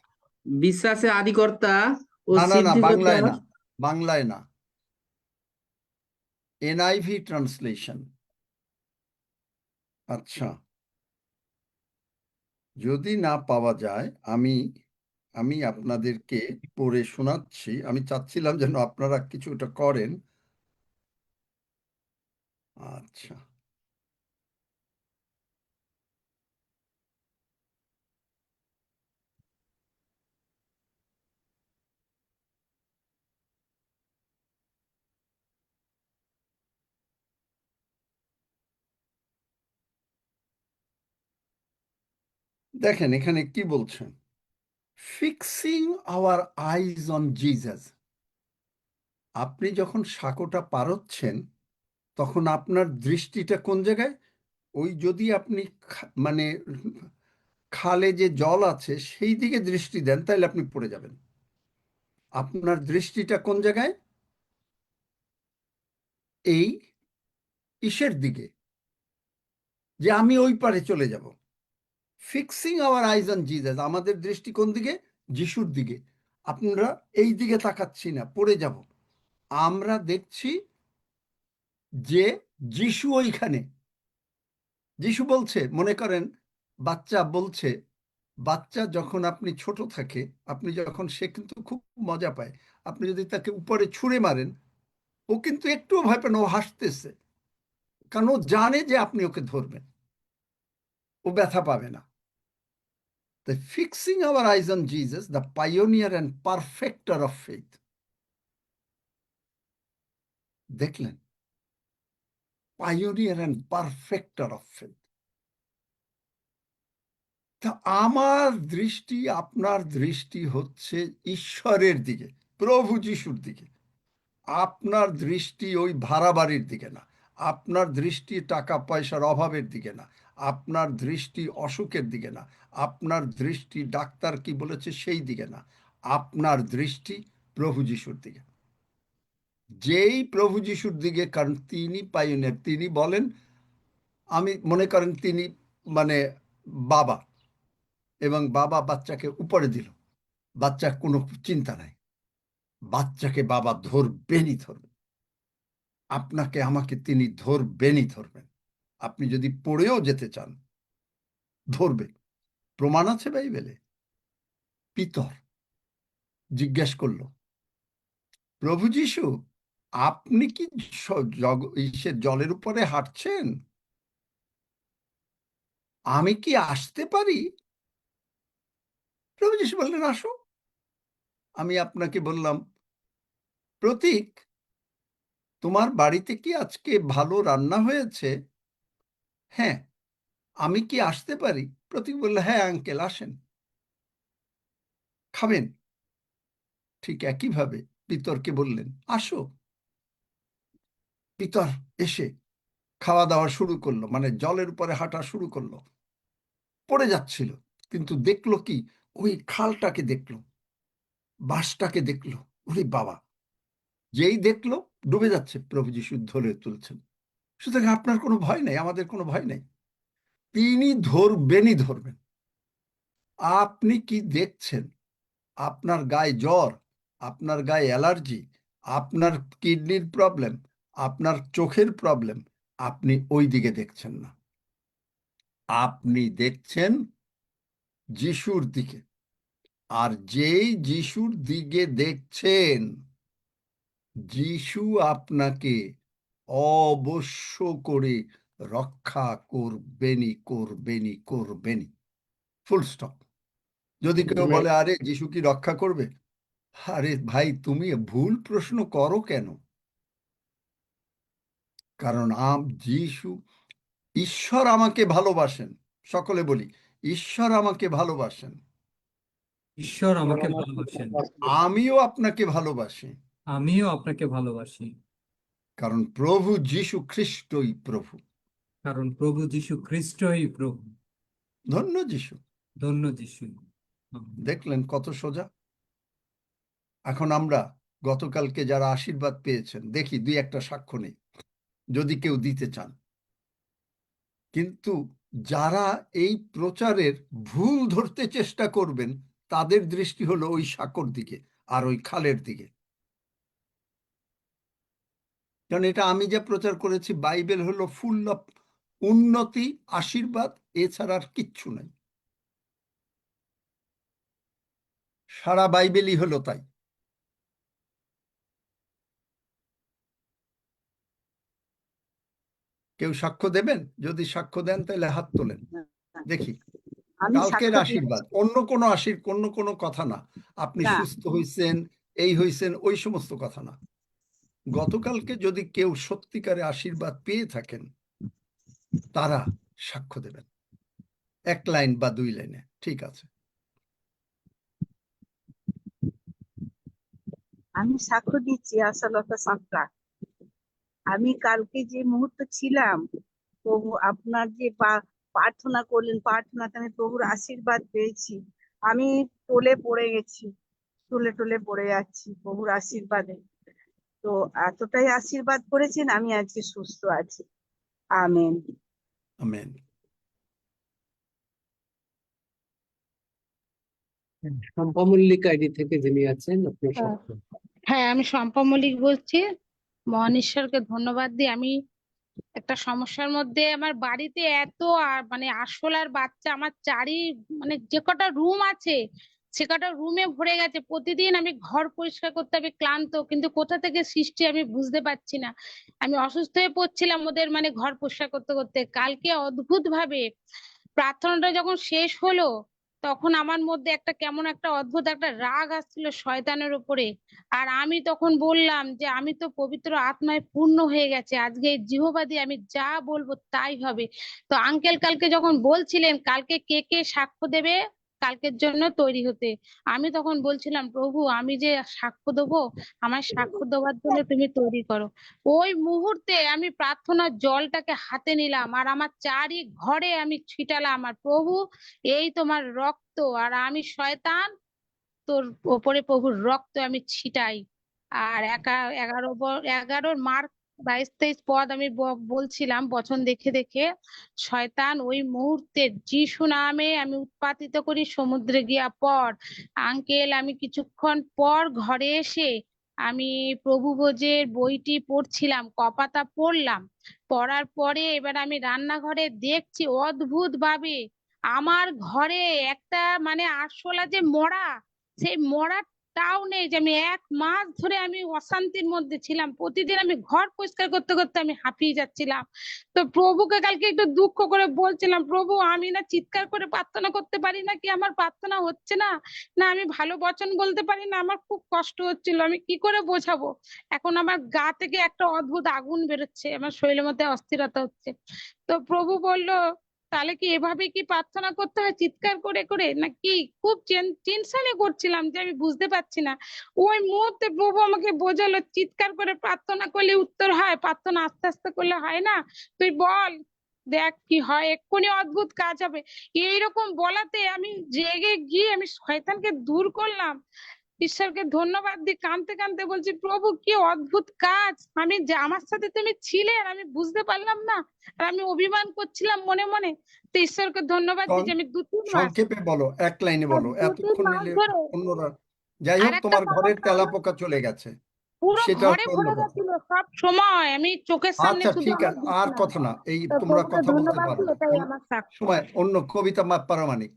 বিশ্বাসে আদিকর্তা ও না না না, বাংলায় সিদ্ধিকর্তা। না, বাংলায় না, এনআইভি ট্রান্সলেশন। আচ্ছা, যদি না পাওয়া যায় আমি আমি আপনাদেরকে পড়ে শোনাচ্ছি। আমি চাচ্ছিলাম যেন আপনারা কিছুটা করেন। আচ্ছা, দেখেন এখানে কি বলছেন, fixing our eyes on Jesus. আপনি যখন সাঁকোটা পারচ্ছেন তখন আপনার দৃষ্টিটা কোন জায়গায়? ওই যদি আপনি মানে খালে যে জল আছে সেই দিকে দৃষ্টি দেন তাহলে আপনি পড়ে যাবেন। আপনার দৃষ্টিটা কোন জায়গায়? এই ইসের দিকে, যে আমি ওই পারে চলে যাব। Fixing our eyes on Jesus, আমাদের দৃষ্টি কোন দিকে? যিশুর দিকে। আপনারা এই দিকে তাকাচ্ছি না, পড়ে যাব। আমরা দেখছি যে যিশু ওইখানে। যিশু বলছে, মনে করেন বাচ্চা বলছে, বাচ্চা যখন আপনি ছোট থাকে, আপনি যখন, সে কিন্তু খুব মজা পায়, আপনি যদি তাকে উপরে ছুঁড়ে মারেন ও কিন্তু একটুও ভয় পায় না, ও হাসতেছে, কারণ ও জানে যে আপনি ওকে ধরবেন, ও ব্যথা পাবে না। The fixing our eyes on Jesus, the pioneer and perfecter of faith. দেখলেন pioneer and perfecter of faith. তা আমার দৃষ্টি, আপনার দৃষ্টি হচ্ছে ঈশ্বরের দিকে, প্রভু যিশুর দিকে। আপনার দৃষ্টি ওই ভাড়া বাড়ির দিকে না, আপনার দৃষ্টি টাকা পয়সার অভাবের দিকে না, আপনার দৃষ্টি অসুখের দিকে না, আপনার দৃষ্টি ডাক্তার কি বলেছে সেই দিকে না, আপনার দৃষ্টি প্রভু যিশুর দিকে। যেই প্রভু যিশুর দিকে, কারণ তিনি পাইনের, তিনি বলেন, আমি মনে করেন তিনি মানে বাবা, এবং বাবা বাচ্চাকে উপরে দিল, বাচ্চার কোনো চিন্তা নাই, বাচ্চাকে বাবা ধরবেনই ধরবেন, আপনাকে আমাকে তিনি ধরবেনই ধরবেন। আপনি যদি পড়েও যেতে চান ধরবে। প্রমাণ আছে বাইবেলে। পিতর জিজ্ঞেস করলো, প্রভু যিশু আপনি কি জলের উপরে হাঁটছেন? আমি কি আসতে পারি? প্রভু যিশু বললেন, আসো। আমি আপনাকে বললাম, প্রতীক তোমার বাড়িতে কি আজকে ভালো রান্না হয়েছে? হ্যাঁ। আমি কি আসতে পারি? প্রতীক বলল, হ্যাঁ আঙ্কেল আসেন, খাবেন। ঠিক একইভাবে পিতরকে বললেন, আসো। পিতর এসে খাওয়া দাওয়া শুরু করলো, মানে জলের উপরে হাঁটা শুরু করলো। পড়ে যাচ্ছিল, কিন্তু দেখলো কি, ওই খালটাকে দেখলো, বাঁশটাকে দেখলো। ওরে বাবা! যেই দেখলো ডুবে যাচ্ছে, প্রভু যিশু ধরে তুলছেন। সুতরাং আপনার কোনো ভয় নেই, আমাদের কোনো ভয় নেই। তিনি ধরবেনই ধরবেন। আপনি কি দেখছেন? আপনার গায়ে জ্বর, আপনার গায়ে অ্যালার্জি, আপনার কিডনির প্রবলেম, আপনার চোখের প্রবলেম, আপনি ওই দিকে দেখছেন না, আপনি দেখছেন যিশুর দিকে। আর যেই যিশুর দিকে দেখছেন, যিশু আপনাকে অবশ্য করে রক্ষা করবেনই, করবেনই, করবেনই। Full stop. যদি কেউ বলে, আরে যিশু কি রক্ষা করবে? আরে ভাই, তুমি ভুল প্রশ্ন করো কেন? কারণ যিশু, ঈশ্বর আমাকে ভালোবাসেন। সকলে বলি, ঈশ্বর আমাকে ভালোবাসেন। ঈশ্বর আমাকে ভালোবাসেন, আমিও আপনাকে ভালোবাসি। আমিও আপনাকে ভালোবাসি, কারণ প্রভু যিশু খ্রিস্টই প্রভু। কারণ প্রভু যীশু খ্রিস্টই প্রভু। ধন্য যিশু। ধন্য যীশু। দেখলেন কত সোজা? এখন আমরা গতকালকে যারা আশীর্বাদ পেয়েছেন, দেখি দুই একটা সাক্ষ্য নেই, যদি কেউ দিতে চান। কিন্তু যারা এই প্রচারের ভুল ধরতে চেষ্টা করবেন, তাদের দৃষ্টি হলো ওই সাঁকোর দিকে আর ওই খালের দিকে। কারণ এটা আমি যা প্রচার করেছি, বাইবেল হলো ফুল অফ উন্নতি, আশীর্বাদ, এছাড়া আর কিচ্ছু নাই। সারা বাইবেলই হলো তাই। কেউ সাক্ষ্য দেবেন? যদি সাক্ষ্য দেন তাহলে হাত তোলেন, দেখি। কালকের আশীর্বাদ, অন্য কোনো কথা না। আপনি সুস্থ হয়েছেন, এই হয়েছেন, ওই সমস্ত কথা না। গতকালকে যদি কেউ সত্যিকারে আশীর্বাদ পেয়ে থাকেন, তারা সাক্ষ্য দেবেন, 1 লাইন বা 2 লাইনে, ঠিক আছে? আমি সাক্ষ্য দিচ্ছি আশালতা সাঁতরা। আমি কালকে যে মুহূর্তে ছিলাম, প্রভু আপনার যে প্রার্থনা করলেন, প্রার্থনাতে আমি প্রভুর আশীর্বাদ পেয়েছি। আমি টলে পড়ে গেছি, টলে পড়ে যাচ্ছি প্রভুর আশীর্বাদে। তো এতটাই আশীর্বাদ করেছেন, আমি আজকে সুস্থ আছি। Amen. Amen. Shampa Mallick ID থেকে যিনি আছেন, আপনার সাথে। হ্যাঁ, আমি শম্পা মল্লিক বলছি। মহান ঈশ্বরকে ধন্যবাদ দিই। আমি একটা সমস্যার মধ্যে, আমার বাড়িতে এত মানে আরশোলার বাচ্চা, আমার মানে যে কটা রুম আছে সে কটা রুমে ভরে গেছে। প্রতিদিন আমি ঘর পরিষ্কার করতে আমি ক্লান্ত, কিন্তু কোথা থেকে সৃষ্টি আমি বুঝতে পারছি না। আমি অসুস্থ হয়ে পড়ছিলাম ওদের মানে ঘর পরিষ্কার করতে করতে। কালকে অদ্ভুত ভাবে প্রার্থনাটা যখন শেষ হলো, তখন আমার মধ্যে একটা কেমন একটা অদ্ভুত একটা রাগ আসছিল শয়তানের উপরে। আর আমি তখন বললাম যে আমি তো পবিত্র আত্মায় পূর্ণ হয়ে গেছে, আজকে এই জিহ্বা দিয়ে আমি যা বলবো তাই হবে। তো আঙ্কেল কালকে যখন বলছিলেন কালকে কে কে সাক্ষ্য দেবে কালকের জন্য তৈরি হতে, আমি তখন বলছিলাম প্রভু আমি যে সাক্ষ্য দেবো, আমার সাক্ষ্য দেওয়ার জন্য তুমি তৈরি করো। ওই মুহূর্তে আমি প্রার্থনার জলটাকে হাতে নিলাম আর আমার চারি ঘরে আমি ছিটালাম, আর প্রভু এই তোমার রক্ত, আর আমি শয়তান তোর ওপরে প্রভুর রক্ত আমি ছিটাই। আর 11 মার্ক 22-23 পদ আমি বলছিলাম বচন দেখে দেখে। শয়তান ওই মুহূর্তে যিশু নামে আমি উৎপাতিত করি, সমুদ্রে গিয়া পড়। আঙ্কেল আমি কিছুক্ষণ পর ঘরে এসে আমি প্রভু ভোজের বইটি পড়ছিলাম, কপাতা পড়লাম। পড়ার পরে এবার আমি রান্নাঘরে দেখছি অদ্ভুত ভাবে আমার ঘরে একটা মানে আরশোলা যে মরা, সেই মরাটাও নেই। যে আমি 1 মাস ধরে আমি অশান্তির মধ্যে ছিলাম, প্রতিদিন আমি ঘর পরিষ্কার করতে করতে আমি হাঁপিয়ে যাচ্ছিলাম। তো প্রভুকে কালকে একটু দুঃখ করে বলছিলাম, প্রভু আমি না চিৎকার করে প্রার্থনা করতে পারি না, কি আমার প্রার্থনা হচ্ছে না, না আমি ভালো বচন বলতে পারি না, আমার খুব কষ্ট হচ্ছিল, আমি কি করে বোঝাবো। এখন আমার গা থেকে একটা অদ্ভুত আগুন বেরোচ্ছে, আমার শরীরের মধ্যে অস্থিরতা হচ্ছে। তো প্রভু বলল তাহলে কি এভাবে কি প্রার্থনা করতে হয় চিৎকার করে করে নাকি? খুব টেনশনে করছিলাম যে আমি বুঝতে পারছি না। ওই মুহূর্তে প্রভু আমাকে বোঝালো চিৎকার করে প্রার্থনা করলে উত্তর হয়, প্রার্থনা আস্তে আস্তে করলে হয় না। তুই বল দেখ কি হয়, এক্ষুনি অদ্ভুত কাজ হবে। এইরকম বলাতে আমি রেগে গিয়ে আমি শয়তানকে দূর করলাম। ঈশ্বরকে ধন্যবাদ দিই কাঁদতে কাঁদতে বলছি প্রভু কি অদ্ভুত কাজ, আমি যে আমার সাথে তুমি ছিলে আর আমি বুঝতে পারলাম না, আর আমি অভিমান করছিলাম মনে মনে। তো ঈশ্বরকে ধন্যবাদ দিই যে আমি 2-3 মাস, সংক্ষেপে বলো, এক লাইনে বলো, 2-3 এতক্ষণ মাস নিলে ধরে। অন্যরা। যাই আর হোক, একটা তোমার কথা ঘরের মামা, তেলাপোকা চলে গেছে, পুরো সেটা ঘরে হচ্ছে অন্য ভরে কথা। গেছিল সব সময়, আমি চোখের সামনে আচ্ছা শুধু ঠিক আমার আছে, আর দেখলাম। কথা না, এই তো তোমরা প্রভুকে কথা বলতে ধন্যবাদ দিই, পারবে। এটাই আমার সাক্ষ্য। সময় অন্য কবিতা পারমাণিক,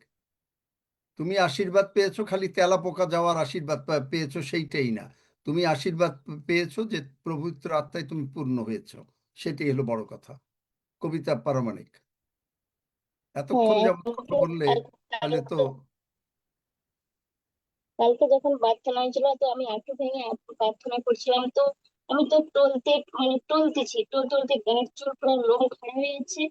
তুমি আশীর্বাদ পেয়েছো, খালি তেলাপোকা যাওয়ার আশীর্বাদ পেয়েছো সেইটাই না, তুমি আশীর্বাদ পেয়েছো যে পবিত্র আত্মায় তুমি পূর্ণ হয়েছো, সেটাই হলো বড় কথা। কবিতা পারমাণিক, এতক্ষণ হ্যাঁ যাবত কথা বললে তাহলে তো। কালকে যখন প্রার্থনা হয়েছিল তো আমি একটু ভেঙে প্রার্থনা করছিলাম, তো আমি তো টলতেছি, টলতে গায়ের চুল পুরো লোম খাড়া হয়ে যাচ্ছে।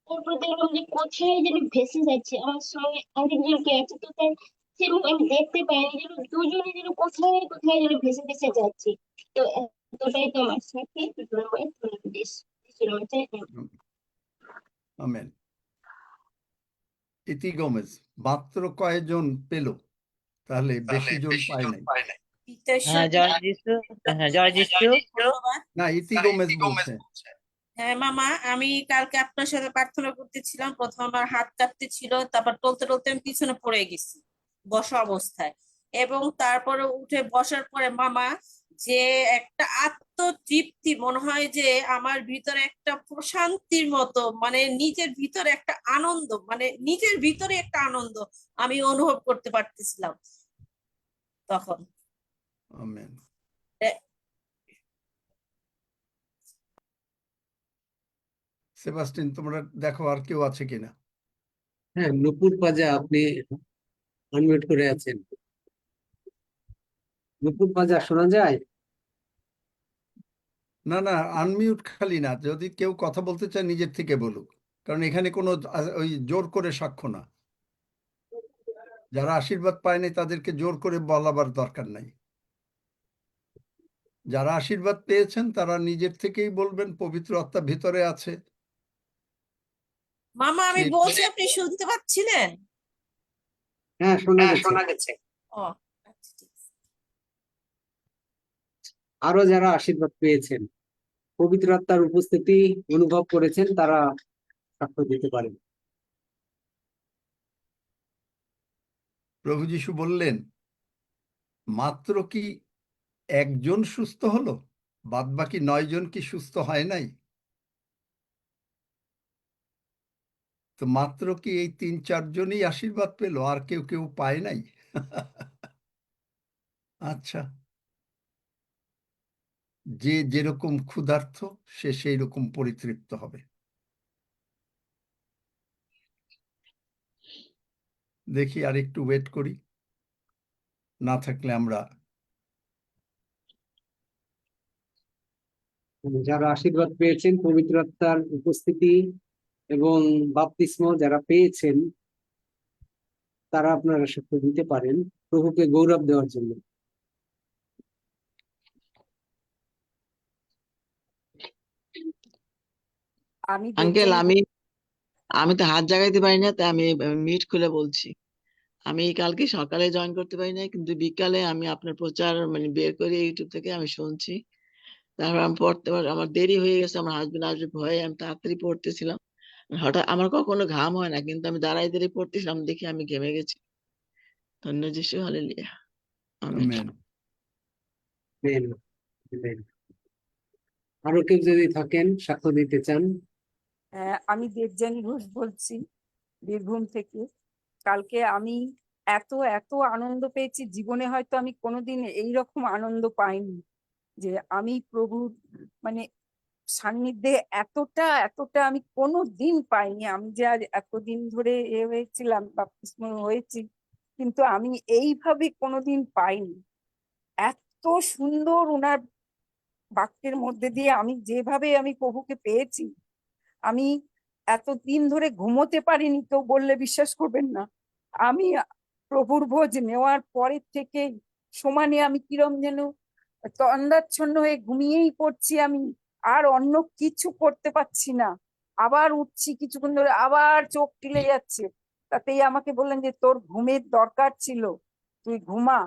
তারপর দেখলাম যে কোথায় যেন ভেসে যাচ্ছে, আমার সঙ্গে আরেকজন কে আছে, তো তার সেরকম আমি দেখতে পাইনি, যেন দুজনে যেন কোথায় কোথায় যেন ভেসে ভেসে যাচ্ছে। তো এতটাই তো আমার সাথে আমেন। ইতি গোমেজ মাত্র কয়েকজন পেল, তাহলে বেশি জন পায় নাই। হ্যাঁ জয় যিশু, হ্যাঁ জয় যিশু। না, ইতি গোমেজ বলছে। হ্যাঁ মামা, আমি কালকে আপনার সাথে প্রার্থনা করতেছিলাম, প্রথম আমার হাত কাঁপতে ছিল, তারপর টলতে টলতে আমি পিছনে পড়ে গেছি বসা অবস্থায়, এবং তারপরে উঠে বসার পরে মামা যে একটা আত্মতৃপ্তি মনে হয় যে আমার ভিতরে একটা প্রশান্তির মতো, মানে নিজের ভিতরে একটা আনন্দ, মানে নিজের ভিতরে একটা আনন্দ আমি অনুভব করতে পারতেছিলাম তখন। আমেন। সেবাস্টিন, তোমরা দেখো আর কেউ আছে কিনা। হ্যাঁ, নুপুর পাজা আপনি আনমিউট করে আছেন। নুপুর পাজা শোনা যায়? না না, আনমিউট খালি না, যদি কেউ কথা বলতে চায় নিজের থেকে বলুক, কারণ এখানে কোনো ওই জোর করে সাক্ষ্য না। যারা আশীর্বাদ পায়নি তাদেরকে জোর করে বলাবার দরকার নাই। যারা আশীর্বাদ পেয়েছেন তারা নিজের থেকেই বলবেন, পবিত্র আত্মা ভিতরে আছে। মামা আমি বলছি, আপনি শুনতে পাচ্ছিলেন? হ্যাঁ, শোনা গেছে। ও আচ্ছা, ঠিক আছে। আরো যারা আশীর্বাদ পেয়েছেন, পবিত্র আত্মার উপস্থিতি অনুভব করেছেন, তারা সাক্ষ্য দিতে পারেন। প্রভু যীশু বললেন, মাত্র কি একজন সুস্থ হলো, বাদ বাকি 9 জন কি সুস্থ হয় নাই? তো মাত্র কি এই 3-4 জনই আশীর্বাদ পেল, আর কেউ কেউ পায় নাই? আচ্ছা, যে যেরকম ক্ষুধার্ত সে সেই রকম পরিতৃপ্ত হবে। দেখি আর একটু ওয়েট করি, না থাকলে আমরা যারা আশীর্বাদ পেয়েছেন, পবিত্র আত্মার উপস্থিতি এবং বাপ্তিস্ম যারা পেয়েছেন, তারা আপনারা সাক্ষ্য দিতে পারেন প্রভুকে গৌরব দেওয়ার জন্য। আমি আঙ্কেল, দেবযানী আমি তো হাত জাগাইতে পারি না, তাই আমি মিট খুলে বলছি। আমি কালকে সকালে জয়েন করতে পারি না, কিন্তু বিকালে আমি আপনার প্রচার বের করে ইউটিউব থেকে আমি শুনছি। তারপর আমি পড়তে আমার দেরি হয়ে গেছে, আমার হাজবেন্ড আসবে ভয়ে আমি তাড়াতাড়ি পড়তেছিলাম। হঠাৎ আমার কখনো ঘাম হয় না, কিন্তু আমি দাঁড়াই দাঁড়িয়ে পড়তেছিলাম, দেখি আমি ঘেমে গেছি। ধন্য যিশু, hallelujah, amen. Amen. Amen. Amen. আরো কেউ যদি থাকেন সাক্ষ্য দিতে চান? আমি দেবযানী ঘোষ বলছি, বীরভূম থেকে। কালকে আমি এত এত আনন্দ পেয়েছি, জীবনে হয়তো আমি কোনোদিন এইরকম আনন্দ পাইনি। যে আমি প্রভুর মানে সান্নিধ্যে এতটা এতটা আমি কোনোদিন পাইনি। আমি যে আজ এতদিন ধরে হয়েছিলাম, বাপ্তিস্ম হয়েছি, কিন্তু আমি এইভাবে কোনোদিন পাইনি। এত সুন্দর ওনার বাক্যের মধ্যে দিয়ে আমি যেভাবে আমি প্রভুকে পেয়েছি, আমি এতদিন ধরে ঘুমোতে পারিনি, কেউ বললে বিশ্বাস করবেন না। আমি প্রভুর ভোজ নেওয়ার পরের থেকে সমানে আমি কিরম যেন তন্দ্রাচ্ছন্ন হয়ে ঘুমিয়েই পড়ছি। আমি আর অন্য কিছু করতে পারছি না। আবার উঠছি কিছুক্ষণ ধরে, আবার চোখ টিলে যাচ্ছে। তাতেই আমাকে বললেন যে তোর ঘুমের দরকার ছিল, তুই ঘুমা।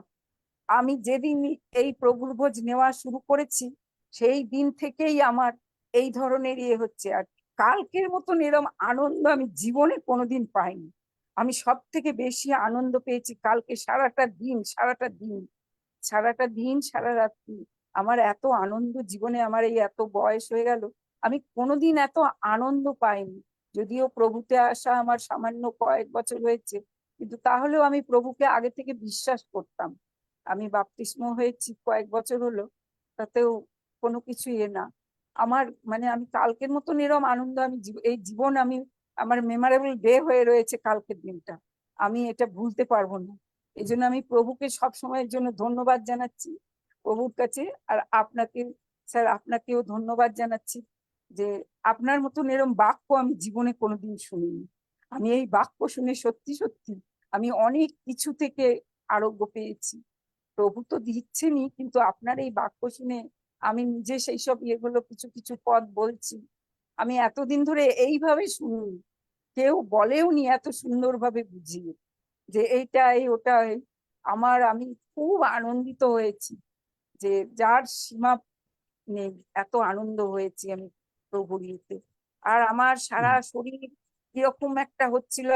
আমি যেদিন এই প্রভুর ভোজ নেওয়া শুরু করেছি, সেই দিন থেকেই আমার এই ধরনের হচ্ছে। আর কালকের মতন এরম আনন্দ আমি জীবনে কোনোদিন পাইনি। আমি সব থেকে বেশি আনন্দ পেয়েছি কালকে। সারাটা দিন সারা রাত্রি আমার এত আনন্দ, জীবনে আমার এই এত বয়স হয়ে গেল আমি কোনোদিন এত আনন্দ পাইনি। যদিও প্রভুতে আসা আমার সামান্য কয়েক বছর হয়েছে, কিন্তু তাহলেও আমি প্রভুকে আগে থেকে বিশ্বাস করতাম। আমি বাপ্তিস্ম হয়েছি কয়েক বছর হলো, তাতেও কোনো কিছু না। আমার আমি কালকের মতন এরকম আনন্দ আমি এই জীবন আমি আমার মেমোরেবল ডে হয়ে রয়েছে কালকের দিনটা। আমি এটা ভুলতে পারবো না। এই জন্য আমি প্রভুকে সব সময়ের জন্য ধন্যবাদ জানাচ্ছি প্রভুর কাছে। আর আপনাকে স্যার, আপনাকেও ধন্যবাদ জানাচ্ছি যে আপনার মতন এরকম বাক্য আমি জীবনে কোনোদিন শুনিনি। আমি এই বাক্য শুনে সত্যি সত্যি আমি অনেক কিছু থেকে আরোগ্য পেয়েছি। প্রভু তো দিচ্ছেনই, কিন্তু আপনার এই বাক্য শুনে আমি নিজে সেই সব ইয়েগুলো কিছু কিছু পদ বলছি। আমি এতদিন ধরে এইভাবে শুনিনি, কেউ বলেও নি এত সুন্দরভাবে বুঝিয়ে যে এইটা এই ওটা এই। আমি খুব আনন্দিত হয়েছি, যে যার সীমা নেই, এত আনন্দ হয়েছি আমি প্রভুর ইয়েতে। আর আমার সারা শরীর কিরকম একটা হচ্ছিল,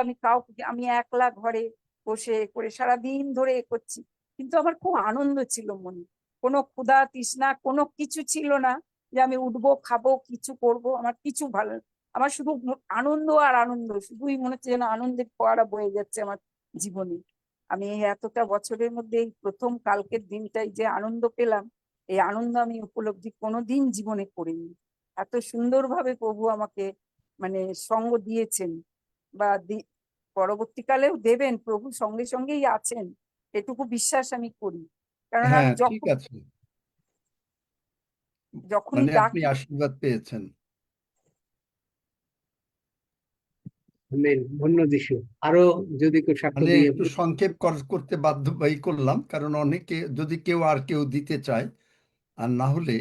আমি একলা ঘরে বসে করে সারাদিন ধরে করছি, কিন্তু আমার খুব আনন্দ ছিল মনে। কোনো ক্ষুধা তৃষ্ণা কোনো কিছু ছিল না যে আমি উঠবো খাবো কিছু করব, আমার কিছু ভালো। আমার শুধু আনন্দ আর আনন্দ, শুধুই মনে হচ্ছে যেন আনন্দের ফোয়ারা বয়ে যাচ্ছে আমার জীবনে। আমি এই এতটা বছরের মধ্যে এই প্রথম কালকের দিনটাই যে আনন্দ পেলাম, এই আনন্দ আমি উপলব্ধি কোনোদিন জীবনে করিনি। এত সুন্দরভাবে প্রভু আমাকে সঙ্গ দিয়েছেন, বা পরবর্তীকালেও দেবেন। প্রভু সঙ্গে সঙ্গেই আছেন, এটুকু বিশ্বাস আমি করি। কারণ হ্যাঁ, আমি ঠিক আছে, যখনই আপনি ডাকি আশীর্বাদ পেয়েছেন। আমেন। ধন্য যিশু। আরো যদি কেউ সাক্ষ্য দিয়ে একটু সংক্ষেপ করতে বাধ্য করলাম, কারণ অনেকে যদি কেউ দিতে চায়, আর না হলে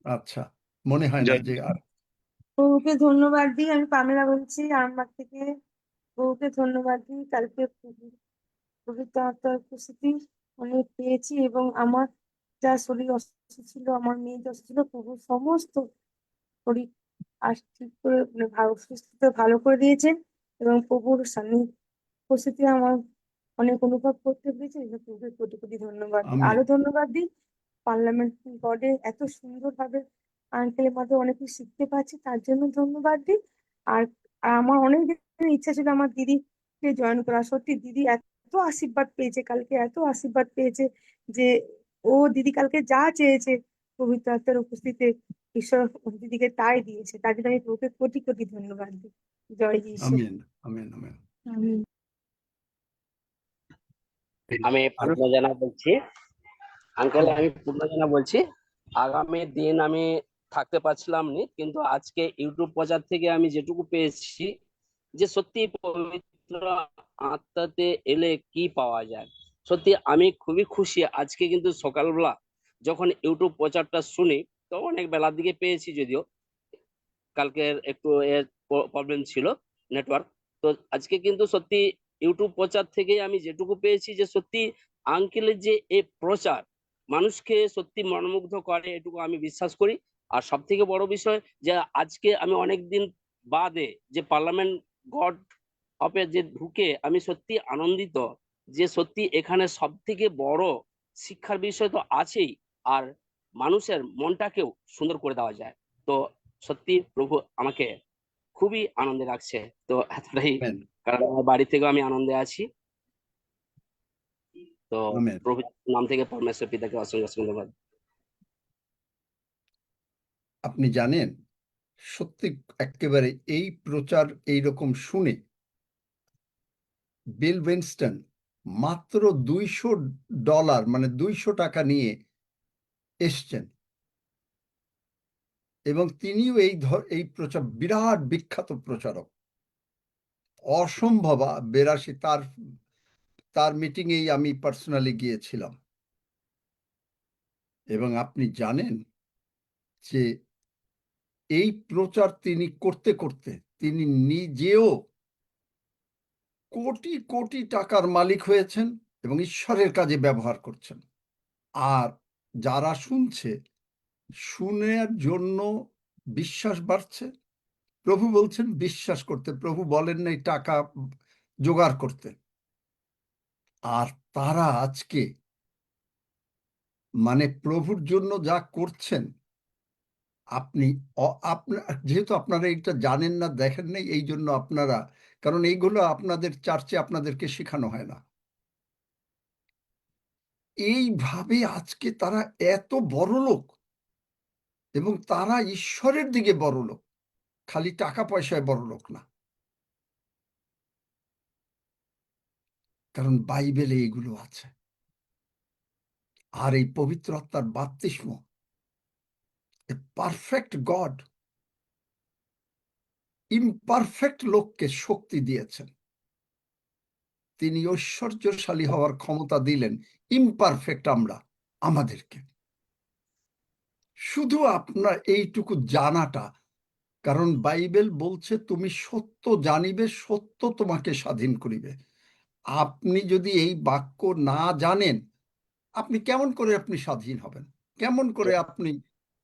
আচ্ছা, মনে হয় না যে আর প্রভুকে ধন্যবাদ দিই। আমি পামেলা বলছি আরামবাগ থেকে। প্রভুকে ধন্যবাদ দিই, কালকে পবিত্র আত্মার উপস্থিতি অনেক পেয়েছি, এবং আমার যা শরীর অসুস্থ ছিল, আমার মেয়ে যে অসুস্থ ছিল, প্রভু সমস্ত শরীর ঠিক করে সুস্থ ভালো করে দিয়েছেন। এবং প্রভুর উপস্থিতি আমার অনেক অনুভব করতে পেরেছি। প্রভুকে কোটি কোটি ধন্যবাদ দিই। আমি আরো ধন্যবাদ দিই পার্লামেন্ট গডে এত সুন্দরভাবে আঙ্কেলের মাধ্যমে অনেক কিছু শিখতে পারছি, তার জন্য ধন্যবাদ দিই। আর আমার অনেক দিনের ইচ্ছা ছিল আমার দিদিকে জয়েন করা। সত্যি দিদি এত আশীর্বাদ পেয়েছে কালকে, এত আশীর্বাদ পেয়েছে যে দিদি কালকে যা চেয়েছে পবিত্র আত্মার উপস্থিতিতে ঈশ্বর দিদিকে তাই দিয়েছে, তার জন্য আমি প্রভুকে কোটি কোটি ধন্যবাদ দিই। জয় যিশু। Amen, amen, amen. আমিন। আমি আর পূর্ণ জানা বলছি, আঙ্কেল আমি পূর্ণ জানা বলছি। আগামী দিন আমি থাকতে পারছিলাম না, কিন্তু আজকে ইউটিউব প্রচার থেকে আমি যেটুকু পেয়েছি যে সত্যি পবিত্র আত্মাতে এলে কি পাওয়া যায়, সত্যি আমি খুবই খুশি। আজকে কিন্তু সকালবেলা যখন ইউটিউব প্রচারটা শুনি, তো অনেক বেলার দিকে পেয়েছি, যদিও কালকের একটু এর প্রবলেম ছিল নেটওয়ার্ক। তো আজকে কিন্তু সত্যি ইউটিউব প্রচার থেকে আমি যেটুকু পেয়েছি যে সত্যি আঙ্কেলের যে এই প্রচার মানুষকে সত্যি মনোমুগ্ধ করে, এটুকু আমি বিশ্বাস করি। আর সব থেকে বড় বিষয় যে আজকে আমি অনেকদিন বাদে যে পার্লামেন্ট গড অফে যে ঢুকে আমি সত্যি আনন্দিত যে সত্যি এখানে সব থেকে বড় শিক্ষার বিষয় তো আছেই, আর মানুষের মনটাকেও সুন্দর করে দেওয়া যায়। তো সত্যি প্রভু আমাকে খুবই আনন্দে রাখছে। তো এতটাই, আমেন, কারণ আমার বাড়ি থেকেও আমি আনন্দে আছি। তো আমেন। প্রভু নাম থেকে পরমেশ্বর পিতাকে অসংখ্য অসংখ্য ধন্যবাদ। আপনি জানেন, সত্যি একেবারে এই প্রচার এইরকম শুনে বিল উইনস্টন মাত্র $200 মানে 200 টাকা নিয়ে এসছেন, এবং তিনিও এই প্রচার বিরাট বিখ্যাত প্রচারক, অসম্ভব। 82 তার মিটিংয়েই আমি পার্সোনালি গিয়েছিলাম। এবং আপনি জানেন যে এই প্রচার তিনি করতে করতে তিনি নিজেও কোটি কোটি টাকার মালিক হয়েছেন এবং ঈশ্বরের কাজে ব্যবহার করছেন। আর যারা শুনছে, শুনের জন্য বিশ্বাস বাড়ছে। প্রভু বলছেন বিশ্বাস করতে, প্রভু বলেন নাই টাকা জোগাড় করতে। আর তারা আজকে মানে প্রভুর জন্য যা করছেন, আপনি আপনার যেহেতু আপনারা এটা জানেন না, দেখেন নাই, এই জন্য আপনারা, কারণ এইগুলো আপনাদের চার্চে আপনাদেরকে শেখানো হয় না। এইভাবে আজকে তারা এত বড় লোক, এবং তারা ঈশ্বরের দিকে বড় লোক, খালি টাকা পয়সায় বড় লোক না। কারণ বাইবেলে এগুলো আছে। আর এই পবিত্র আত্মার বাপ্তিস্ম, পারফেক্ট গড ইমপারফেক্ট লোককে শক্তি দিয়েছেন। তিনি ঐশ্বর্যশালী হওয়ার ক্ষমতা দিলেন ইমপারফেক্ট আমাদেরকে। শুধু আপনার এইটুকু জানাটা, কারণ বাইবেল বলছে তুমি সত্য জানিবে, সত্য তোমাকে স্বাধীন করিবে। আপনি যদি এই বাক্য না জানেন, আপনি কেমন করে আপনি স্বাধীন হবেন? কেমন করে আপনি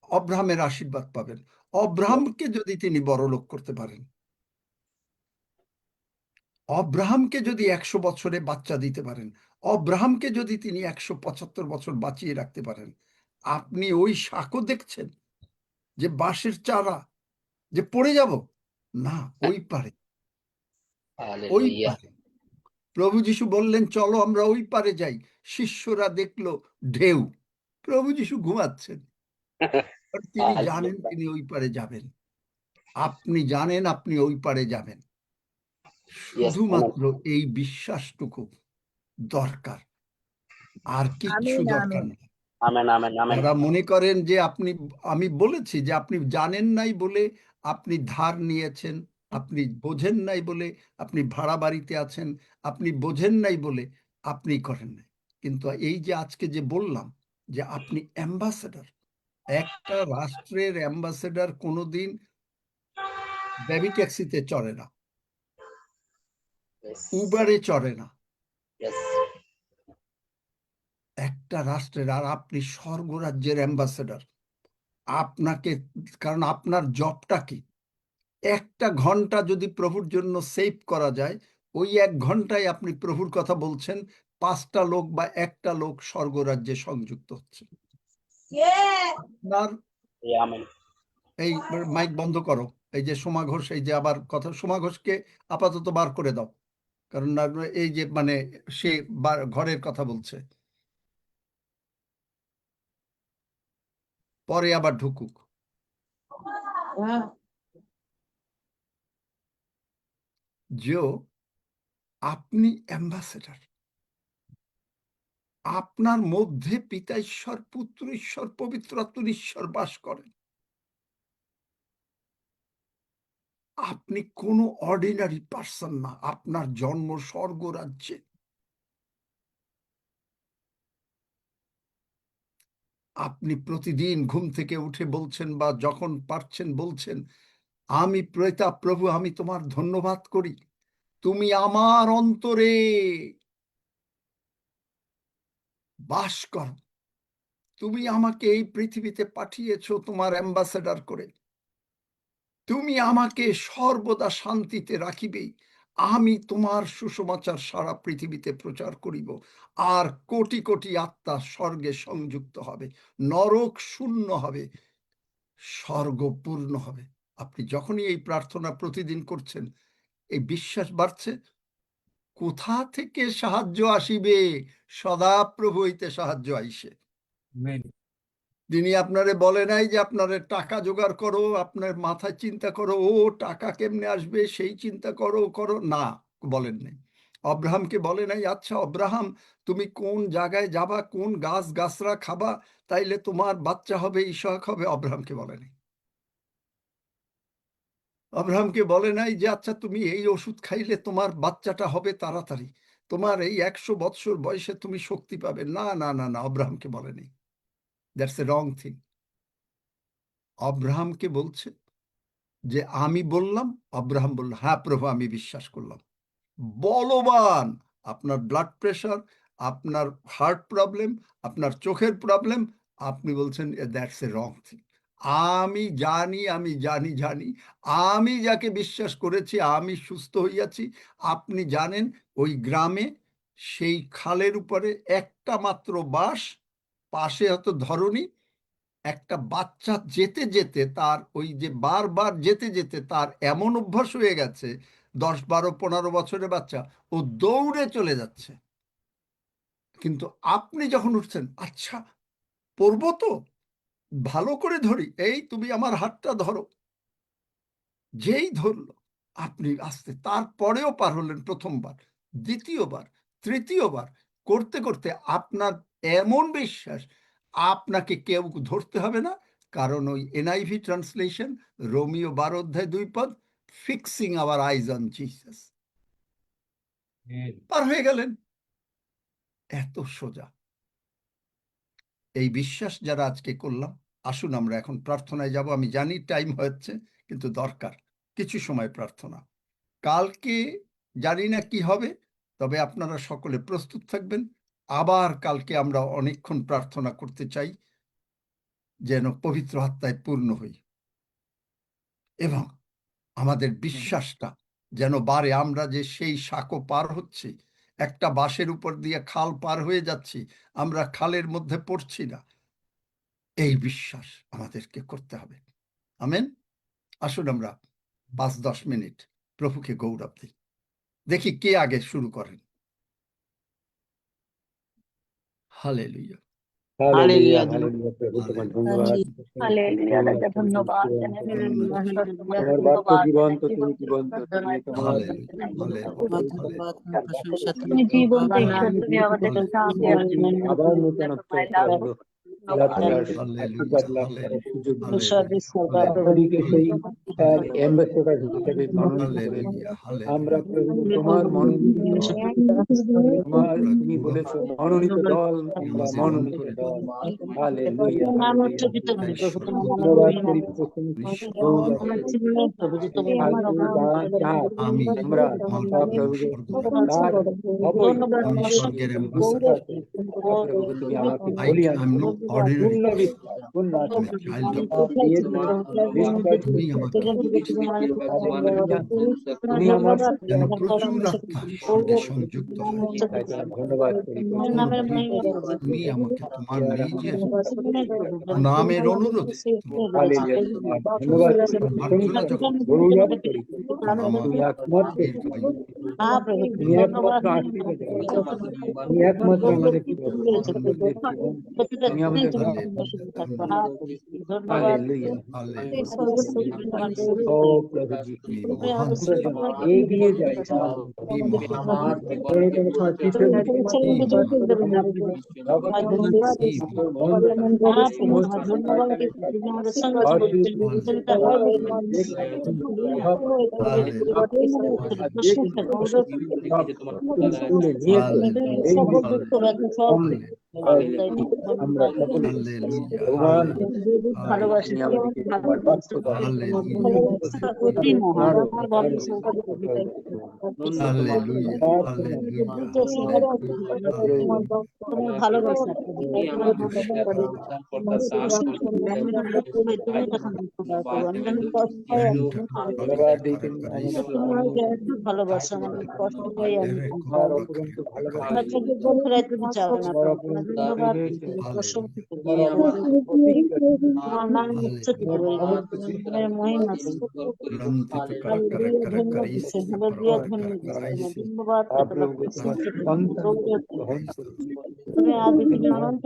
অব্রাহামের আশীর্বাদ পাবেন? অব্রাহামকে যদি তিনি বড়লোক করতে পারেন, অব্রাহামকে যদি 100 বছরে বাচ্চা দিতে পারেন, অব্রাহামকে যদি তিনি 175 বছর বাঁচিয়ে রাখতে পারেন, আপনি ওই শাকও দেখছেন যে বাঁশের চারা যে পড়ে যাব না, ওই পারে, ওই হালেলুয়া। পারে। প্রভু যিশু বললেন চলো আমরা ওই পারে যাই। শিষ্যরা দেখলো ঢেউ, প্রভু যিশু ঘুমাচ্ছেন, আর তিনি জানেন হালেলুয়া। তিনি ওই পারে যাবেন। আপনি জানেন আপনি ওই পারে যাবেন। Yes, শুধুমাত্র এই বিশ্বাসটুকু দরকার, আর কিচ্ছু আমিন দরকার আমিন। নেই। Amen amen amen. যারা মনে করেন যে আমি বলেছি যে আপনি জানেন নাই বলে আপনি ধার নিয়েছেন, আপনি বোঝেন নাই বলে আপনি ভাড়া বাড়িতে আছেন, আপনি বোঝেন নাই বলে আপনি করেন নাই। কিন্তু এই যে আজকে যে বললাম যে আপনি অ্যাম্বাসেডর, একটা রাষ্ট্রের অ্যাম্বাসেডর কোনোদিন বেবি ট্যাক্সিতে চড়ে না, Yes. উবারে চড়ে না। Yes. একটা রাষ্ট্রের, আর আপনি স্বর্গরাজ্যের অ্যাম্বাসেডর। আপনাকে, কারণ আপনার জবটা কি? 1টা ঘন্টা যদি প্রভুর জন্য সেভ করা যায়, ওই 1 ঘন্টায় আপনি প্রভুর কথা বলছেন, 5টা লোক বা 1টা লোক স্বর্গরাজ্যে সংযুক্ত হচ্ছে। আপনার আমেন। এই মাইক বন্ধ করো, এই যে সোমা ঘোষ, এই যে আবার কথা, সোমা ঘোষকে আপাতত বার করে দাও, কারণ এই যে মানে সে ঘরের কথা বলছে। পরে আবার ঢুকুক। যে আপনি অ্যাম্বাসেডর, আপনার মধ্যে পিতা ঈশ্বর, পুত্র ঈশ্বর, পবিত্র আত্মার ঈশ্বর বাস করেন। আপনি কোনো অর্ডিনারি পার্সন না, আপনার জন্ম স্বর্গ রাজ্যে। আপনি প্রতিদিন ঘুম থেকে উঠে বলছেন বা যখন পারছেন বলছেন, আমি প্রভু আমি তোমার ধন্যবাদ করি, তুমি আমার অন্তরে বাস করো, তুমি আমাকে এই পৃথিবীতে পাঠিয়েছো তোমার অ্যাম্বাসেডর করে, তুমি আমাকে সর্বদা শান্তিতে রাখিবেই, আমি তোমার সুসমাচার সারা পৃথিবীতে প্রচার করিব, আর কোটি কোটি আত্মা স্বর্গে সংযুক্ত হবে, নরক শূন্য হবে, স্বর্গ পূর্ণ হবে। আপনি যখনই এই প্রার্থনা প্রতিদিন করছেন, এই বিশ্বাস বাড়ছে, কোথা থেকে সাহায্য আসিবে, সদাপ্রভু হইতে সাহায্য আইসে। আমেন। তিনি আপনারে বলে নাই যে আপনারে টাকা জোগাড় করো, আপনার মাথায় চিন্তা করো ও টাকা কেমনে আসবে সেই চিন্তা করো করো, না, বলেন নাই। অব্রাহামকে বলে নাই আচ্ছা অব্রাহাম তুমি কোন জায়গায় যাবা, কোন গাছ গাছরা খাবা, তাইলে তোমার বাচ্চা হবে, ইসহাক হবে, অব্রাহামকে বলে নাই। অব্রাহামকে বলে নাই যে আচ্ছা তুমি এই ওষুধ খাইলে তোমার বাচ্চাটা হবে তাড়াতাড়ি, তোমার এই 100 বৎসর বয়সে তুমি শক্তি পাবে, না না না না, অব্রাহামকে বলে নাই। That's a wrong thing. অব্রাহামকে বলছে যে আমি বললাম, অব্রাহাম বলল হ্যাঁ প্রভু আমি বিশ্বাস করলাম। বলবান, আপনার ব্লাড প্রেশার, আপনার হার্ট প্রবলেম, আপনার চোখের প্রবলেম, আপনি বলছেন দ্যাটস এ রং থিং। আমি জানি আমি জানি জানি আমি যাকে বিশ্বাস করেছি আমি সুস্থ হইয়াছি। আপনি জানেন ওই গ্রামে সেই খালের উপরে একটা মাত্র বাঁশ, পাশে হয়তো ধরনী, একটা বাচ্চা যেতে যেতে তার ওই যে বারবার যেতে যেতে তার এমন অভ্যাস হয়ে গেছে, 10, 12, 15 বছরের বাচ্চা, ও দৌড়ে চলে যাচ্ছে। কিন্তু আপনি যখন উঠছেন, আচ্ছা পড়বো তো, ভালো করে ধরি, এই তুমি আমার হাতটা ধরো, যেই ধরলো আপনি আস্তে, তারপরেও পার হলেন প্রথমবার, দ্বিতীয়বার, তৃতীয়বার, করতে করতে আপনার এমন বিশ্বাস আপনাকে কেউ ধরতে হবে না। কারণ ওই NIV ট্রান্সলেশন রোমিও 12:2 fixing our eyes on Jesus, পার হয়ে গেলেন। এত সোজা এই বিশ্বাস যারা আজকে করলাম, আসুন আমরা এখন প্রার্থনায় যাব। আমি জানি টাইম হচ্ছে, কিন্তু দরকার কিছু সময় প্রার্থনা। কালকে জানি না কি হবে, তবে আপনারা সকলে প্রস্তুত থাকবেন। আবার কালকে আমরা অনেকক্ষণ প্রার্থনা করতে চাই, যেন পবিত্র আত্মায় পূর্ণ হই এবং আমাদের বিশ্বাসটা যেন বাড়ে। আমরা যে সেই সাঁকো পার হচ্ছি, একটা বাঁশের উপর দিয়ে খাল পার হয়ে যাচ্ছি, আমরা খালের মধ্যে পড়ছি না, এই বিশ্বাস আমাদেরকে করতে হবে। আমেন। আসুন আমরা 5-10 মিনিট প্রভুকে গৌরব দিই। দেখি কে আগে শুরু করেন। হালেলুয়া। হালেলুয়া, হালেলুয়া, প্রভু তোমার ধন্যবাদ। হালেলুয়া, রাজা ধন্যবাদ। তোমার বাক্য জীবন্ত, তুমি জীবন্ত, তুমি তোমার তুমি জীবন্ত ঈশ্বর, তুমি আমাদের সাথে আছো। আবার নূতনত্ব করো, আশীর্বাদ লাভ করার সুযোগ দিও। এতদিকে সেই অ্যাম্বাসেডর হিসেবে মনোনীত করেছি আমরা প্রভু, তোমার মনোনীত তোমার, তুমি বলেছো মনোনীত দল, আমরা মনোনীত দল। হালেলুয়া, ধন্যবাদ করি আমরা প্রভুকে তার প্রভু তুমি আমাকে বলিয়ান পূর্ণ বিশ্বাস, পূর্ণ আশা, তুমি আমার যেন প্রচুর আত্মার সঙ্গে সংযুক্ত হয়। ধন্যবাদ করি তুমি আমাকে তোমার নিজের নামের অনুরোধে ধন্যবাদ প্রার্থনা যখন গৌরব করি আমার তুমি একমাত্র দীর্ঘায়ু তুমি একমাত্র আশীর্বাদ তুমি একমাত্র আমাদের তুমি আমাদের হালেলুয়া ও প্রভুজি এগিয়ে যাই আমরা ভগবান ভালোবাসি ভালোবাসা আমাদের কষ্ট পাই আমি তুমি চাও না ধন্যবাদ মহিমা ধন্যবাদ তুমি আদি অনন্ত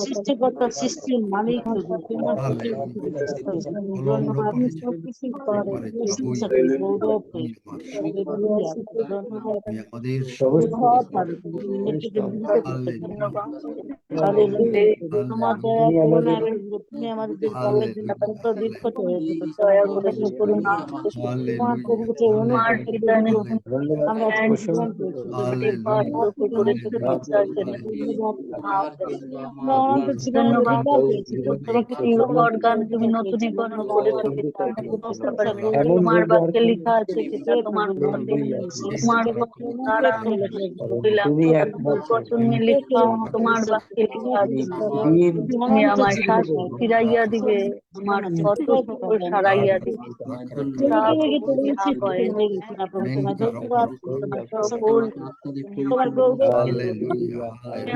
সৃষ্টিকর্তা সৃষ্টির মালিক ধন্যবাদ সবকিছু করে গৌরব তোমার দয়া করুণা এবং তুমি আমাদের বিক্ষত হয়েছে দয়া করে করুণা তোমার প্রভুকে অনুভব আমরা তুমি নতুনীকরণ করেছো তোমার বাক্যে লেখা আছে তোমার তুমি লিখা তোমার বাক্যে লেখা আছে তুমি আমার শ্বাস ফিরাইয়া দিবে আমার কত সারাইয়া দিবে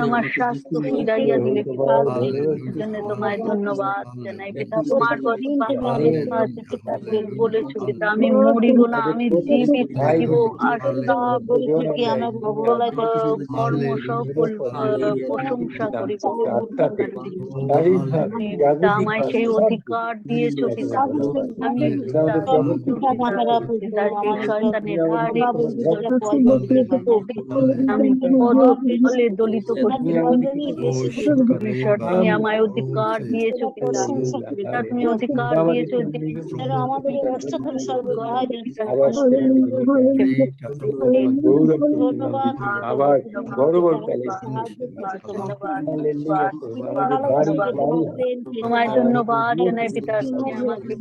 আমার স্বাস্থ্য ফিরাইয়া দিলে জন্য তোমায় ধন্যবাদ জানাই পিতা তোমার বলেছো পিতা আমি মরিব না আমি জীবিত থাকিব আর আমার কর্ম সকল প্রশংসা করিব আমায় সেই অধিকার দিয়েছো পিতা আমি আমি পদে দলিত তুমি আমায় অধিকার দিয়েছো পিতা তুমি অধিকার দিয়েছো আমাদের আবার গৌরব তোমায় ধন্যবাদ জানাই পিতা তুমি আমাকে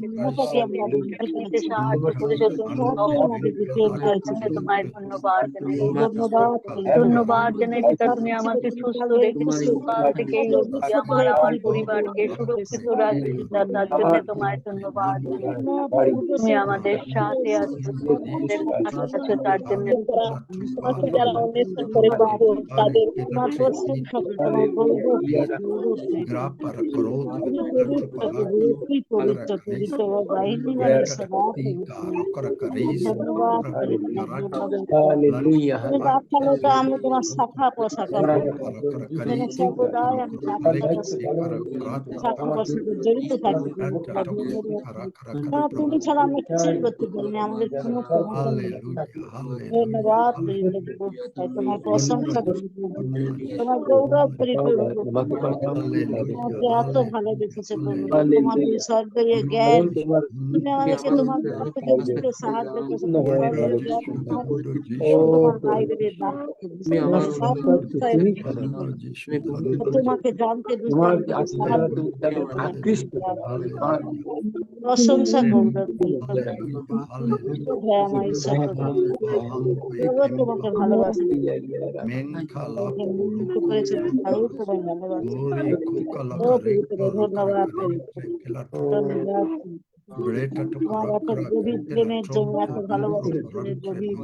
সাহায্য করেছো তোমায় ধন্যবাদ জানাই ধন্যবাদ জানাই পিতা তুমি আমাকে সুস্থ রেখেছো কাল থেকে এই অবধি আমার পরিবারকে সুরক্ষিত রাখছো তার জন্য তোমায় ধন্যবাদ তুমি আমাদের সাথে আছো তার জন্য যারা অনুষ্ঠান করে তাদের তোমার প্রশংসা আমি তোমার শাখা পোশাখা সর্বদাই আমি শাখা পোশাকে জড়িত থাকি তুমি ছাড়া আমরা কিছুই করতে পারি না আমাদের কোনো ধন্যবাদ তোমার প্রশংসা তোমার গৌরব করি তোমাকে এত ভালো দেখেছো তোমাদের স্বর্গীয় জ্ঞান তুমি আমাদেরকে তোমার থেকে উঠতে সাহায্য করছো তোমার বাইরে তোমাকে জানতে প্রশংসা গৌরব আমার ঈশ্বর ভাইও তোমাকে ভালোবাসে মেনখালা মৃত্যু করেছে ভাইও তোমায় ভালোবাসে Glory ও পবিত্র ধন্যবাদ করি ধন্যবাদ করি। তোমার এত গভীর প্রেমের জন্য এত ভালোবাসার জন্য গভীর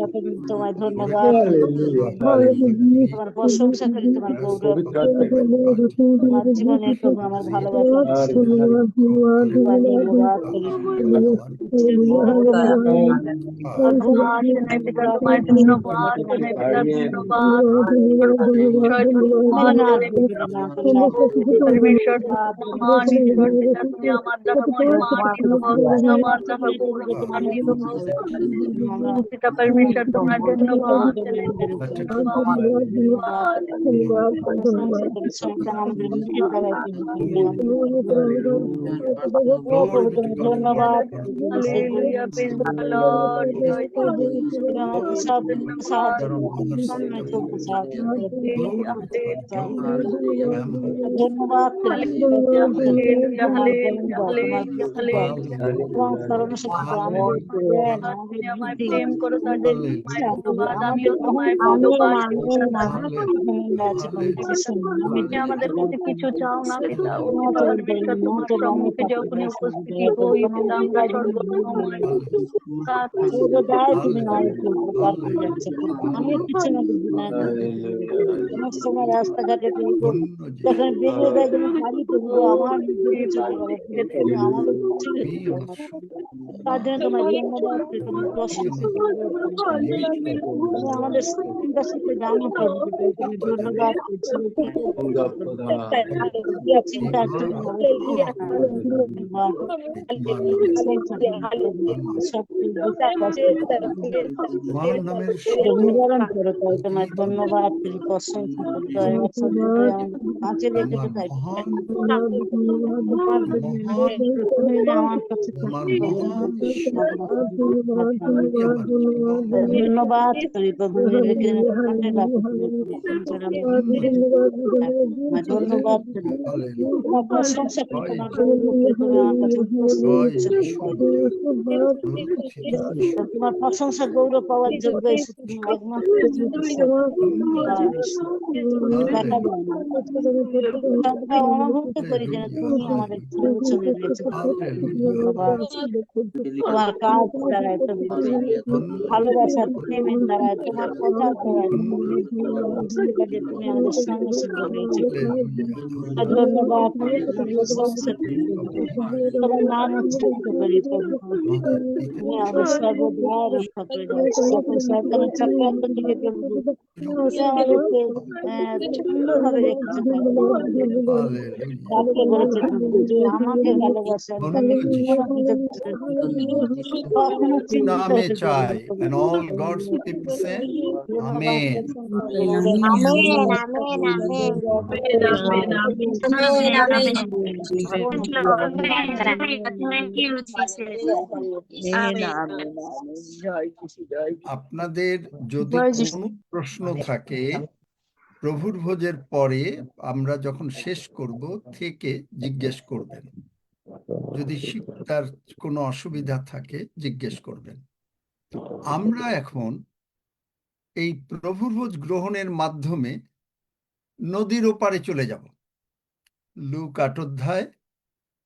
এত তোমায় ধন্যবাদ করি তোমার প্রশংসা করি তোমার গৌরব তোমার জীবনে প্রভু আমার ভালোবাসা তোমার ধন্যবাদ করি ধন্যবাদ জানাই পিতা তোমায় ধন্যবাদ জানাই পিতা ধন্যবাদ পরমেশ্বর মহান ঈশ্বর পিতা তুমি আমার যাহা মহিমা আমার যাহা গৌরব তোমার পিতা পরমেশ্বর তোমার ধন্যবাদ জানাই ধন্যবাদ Hallelujah, praise the Lord. Joy to you. সব ধন্যবাদ। সাহায্য চলতে সাহায্য ধন্যবাদ Hallelujah, hallelujah, hallelujah, hallelujah, hallelujah. তোমার স্মরণশক্তি তুমি আমায় প্রেম করো তার জন্য তোমায় ধন্যবাদ। আমিও তোমায় ভালোবাসি তুমি আমাদের কাছে কিছু চাও না পিতা। ও পিতা পরমেশ্বর তোমার সম্মুখে যখনই উপস্থিতি হই পিতা আমরা সর্বসময় তুমি আমি কিছু না অনেক সময় রাস্তাঘাটে যখন বেরিয়ে যায় যেন খালি তবু আমার নিজেকে চলে গেল তুমি আমাদের তার জন্য তোমার ধন্যবাদ তোমার প্রশংসা তুমি আমাদের চিন্তা শিখতে জানো প্রভু তুমি ধন্যবাদ চিন্তা নিবারণ করে তাই তোমার ধন্যবাদ করি প্রশংসা করতে হয় কাছে রেখেছে তাই আমার কাছে ধন্যবাদ করি প্রভু ধন্যবাদ করি তোমার প্রশংসা করি তোমার তুমি আমার কাছে তোমার প্রশংসা গৌরব পাওয়ার যোগ্য তুমি একমাত্র অনুভূত করি যেন তুমি আমাদের চলে গেছো তোমার কাজ দ্বারায় ভালোবাসার প্রেমের দ্বারায় তোমার কথা দ্বারায় তুমি আমাদের সঙ্গে সঙ্গে হয়েছে ধন্যবাদ তোমার নাম উচ্চারিত করি তুমি আমাদের সর্বদা রক্ষা করে যাচ্ছি সকল সরকারি চক্রান্ত থেকে আমাদেরকে সুন্দরভাবে রেখেছে বলেছে আমাকে ভালোবাসে কখনো চিন্তিত নামে চাই and all God's people say amen আপনাদের যদি কোনো প্রশ্ন থাকে প্রভুর ভোজের পরে আমরা যখন শেষ করব থেকে জিজ্ঞেস করবেন যদি শিক্ষার কোনো অসুবিধা থাকে জিজ্ঞেস করবেন আমরা এখন এই প্রভুর ভোজ গ্রহণের মাধ্যমে নদীর ওপারে চলে যাব লুক ৮ অধ্যায়